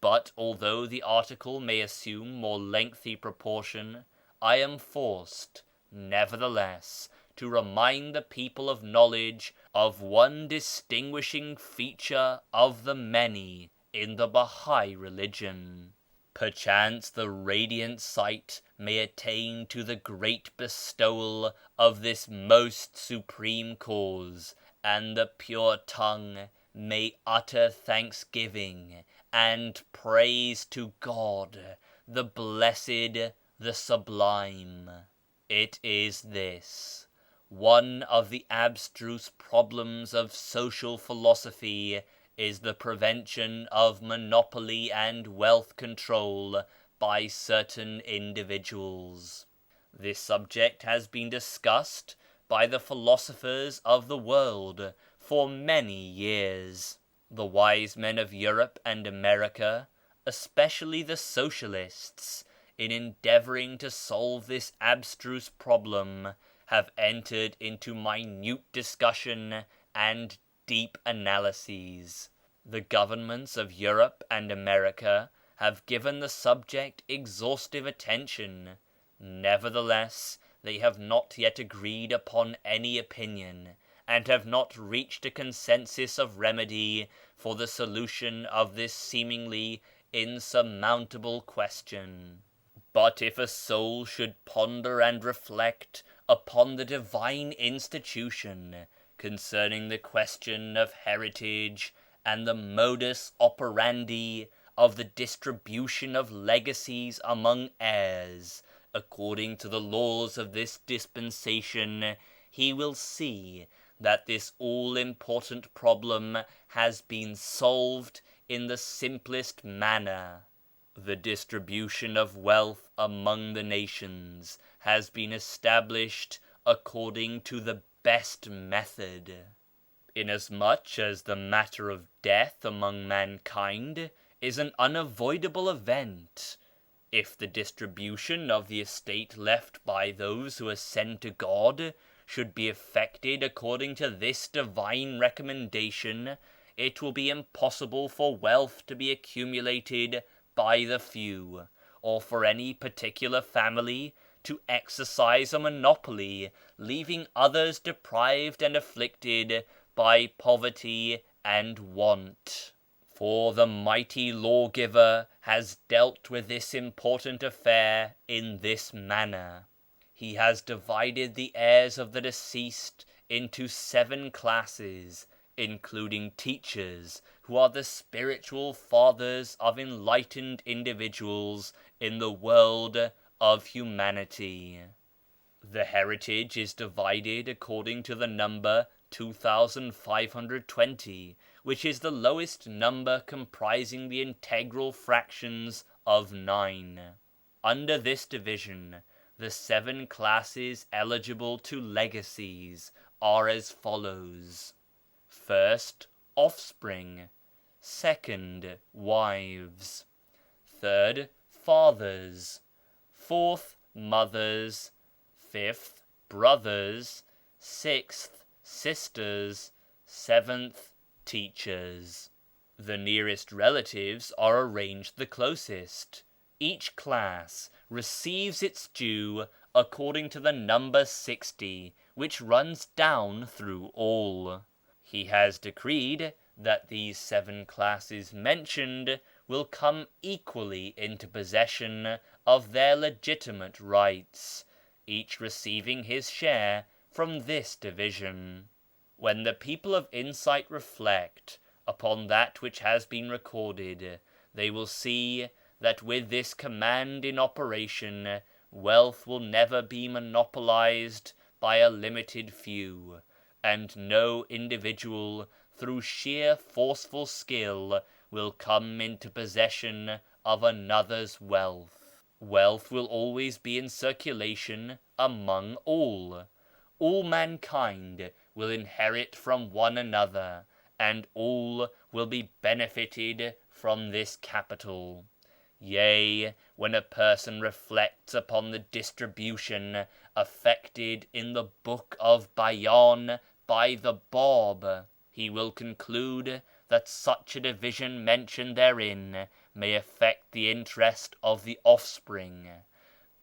But although the article may assume more lengthy proportion, I am forced, nevertheless, to remind the people of knowledge of one distinguishing feature of the many in the Bahai religion. Perchance the radiant sight may attain to the great bestowal of this most supreme cause, and the pure tongue may utter thanksgiving and praise to God, the Blessed, the Sublime. It is this: one of the abstruse problems of social philosophy is the prevention of monopoly and wealth control by certain individuals. This subject has been discussed by the philosophers of the world for many years. The wise men of Europe and America, especially the socialists, in endeavoring to solve this abstruse problem, have entered into minute discussion and deep analyses. The governments of Europe and America have given the subject exhaustive attention. Nevertheless, they have not yet agreed upon any opinion, and have not reached a consensus of remedy for the solution of this seemingly insurmountable question. But if a soul should ponder and reflect upon the divine institution concerning the question of heritage and the modus operandi of the distribution of legacies among heirs, according to the laws of this dispensation, he will see that this all-important problem has been solved in the simplest manner. The distribution of wealth among the nations has been established according to the best method. Inasmuch as the matter of death among mankind is an unavoidable event, if the distribution of the estate left by those who ascend to God should be effected according to this divine recommendation, it will be impossible for wealth to be accumulated by the few, or for any particular family to exercise a monopoly, leaving others deprived and afflicted by poverty and want. For the mighty lawgiver has dealt with this important affair in this manner. He has divided the heirs of the deceased into 7 classes, including teachers, who are the spiritual fathers of enlightened individuals in the world of humanity. The heritage is divided according to the number 2520, which is the lowest number comprising the integral fractions of 9. Under this division, the 7 classes eligible to legacies are as follows: first, offspring; second, wives; third, fathers; fourth, mothers; fifth, brothers; sixth, sisters; seventh, teachers. The nearest relatives are arranged the closest. Each class receives its due according to the number 60, which runs down through all. He has decreed that these 7 classes mentioned will come equally into possession of their legitimate rights, each receiving his share from this division. When the people of insight reflect upon that which has been recorded, they will see that with this command in operation, wealth will never be monopolized by a limited few, and no individual, through sheer forceful skill, will come into possession of another's wealth. Wealth will always be in circulation among all. All mankind will inherit from one another, and all will be benefited from this capital. Yea, when a person reflects upon the distribution effected in the Book of Bayan by the Bab, he will conclude that such a division mentioned therein may affect the interest of the offspring,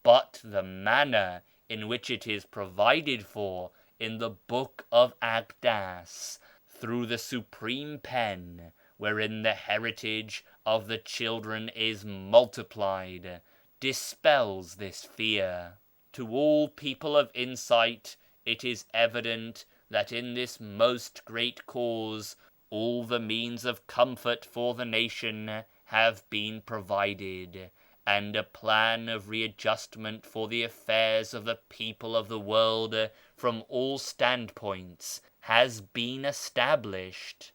but the manner in which it is provided for in the Book of Aqdas, through the Supreme Pen, wherein the heritage of the children is multiplied, dispels this fear. To all people of insight it is evident that in this most great cause all the means of comfort for the nation have been provided, and a plan of readjustment for the affairs of the people of the world from all standpoints has been established.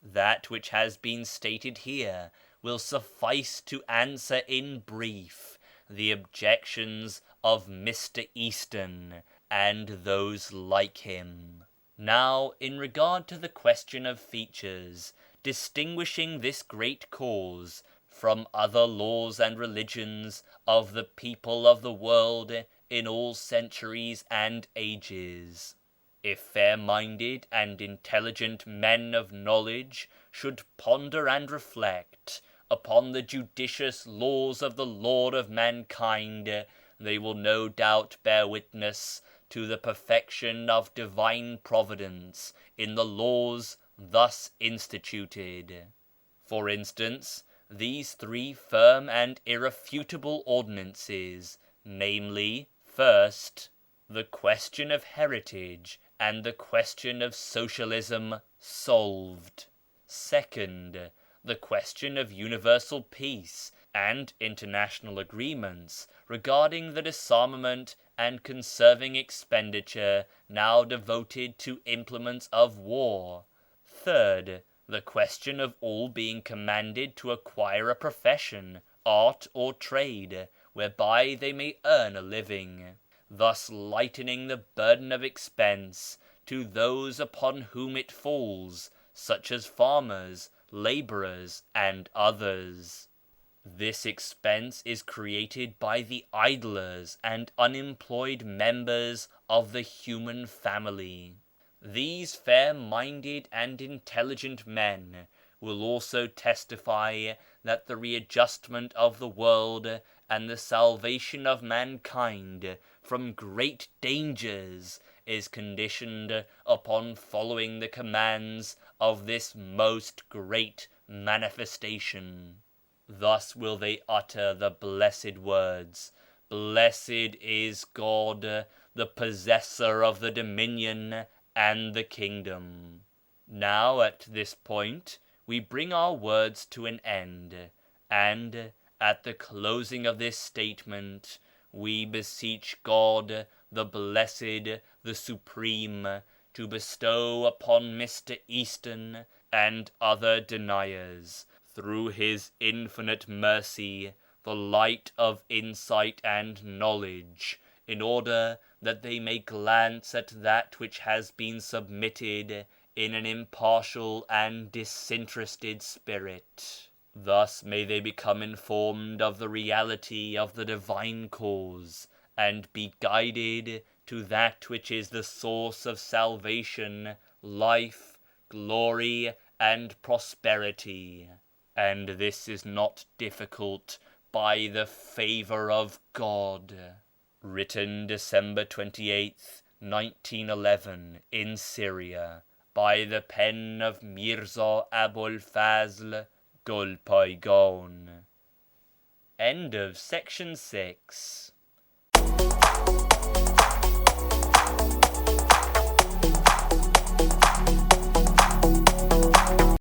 That which has been stated here will suffice to answer in brief the objections of Mr. Easton and those like him. Now, in regard to the question of features distinguishing this great cause from other laws and religions of the people of the world in all centuries and ages, if fair-minded and intelligent men of knowledge should ponder and reflect upon the judicious laws of the Lord of mankind, they will no doubt bear witness to the perfection of divine providence in the laws thus instituted. For instance, these 3 firm and irrefutable ordinances, namely, first, the question of heritage and the question of socialism solved; second, the question of universal peace and international agreements regarding the disarmament and conserving expenditure now devoted to implements of war; third, the question of all being commanded to acquire a profession, art or trade, whereby they may earn a living, thus lightening the burden of expense to those upon whom it falls, such as farmers, laborers, and others. This expense is created by the idlers and unemployed members of the human family. These fair-minded and intelligent men will also testify that the readjustment of the world and the salvation of mankind from great dangers is conditioned upon following the commands of this most great manifestation. Thus will they utter the blessed words, Blessed is God, the possessor of the dominion and the kingdom. Now at this point we bring our words to an end, and at the closing of this statement we beseech God, the Blessed, the Supreme, to bestow upon Mr. Easton and other deniers, through His infinite mercy, the light of insight and knowledge, in order that they may glance at that which has been submitted in an impartial and disinterested spirit. Thus may they become informed of the reality of the divine cause, and be guided to that which is the source of salvation, life, glory, and prosperity. And this is not difficult by the favor of God. Written December 28th, 1911, in Syria, by the pen of Mírzá Abu'l-Fadl Gulpáygání. End of section 6.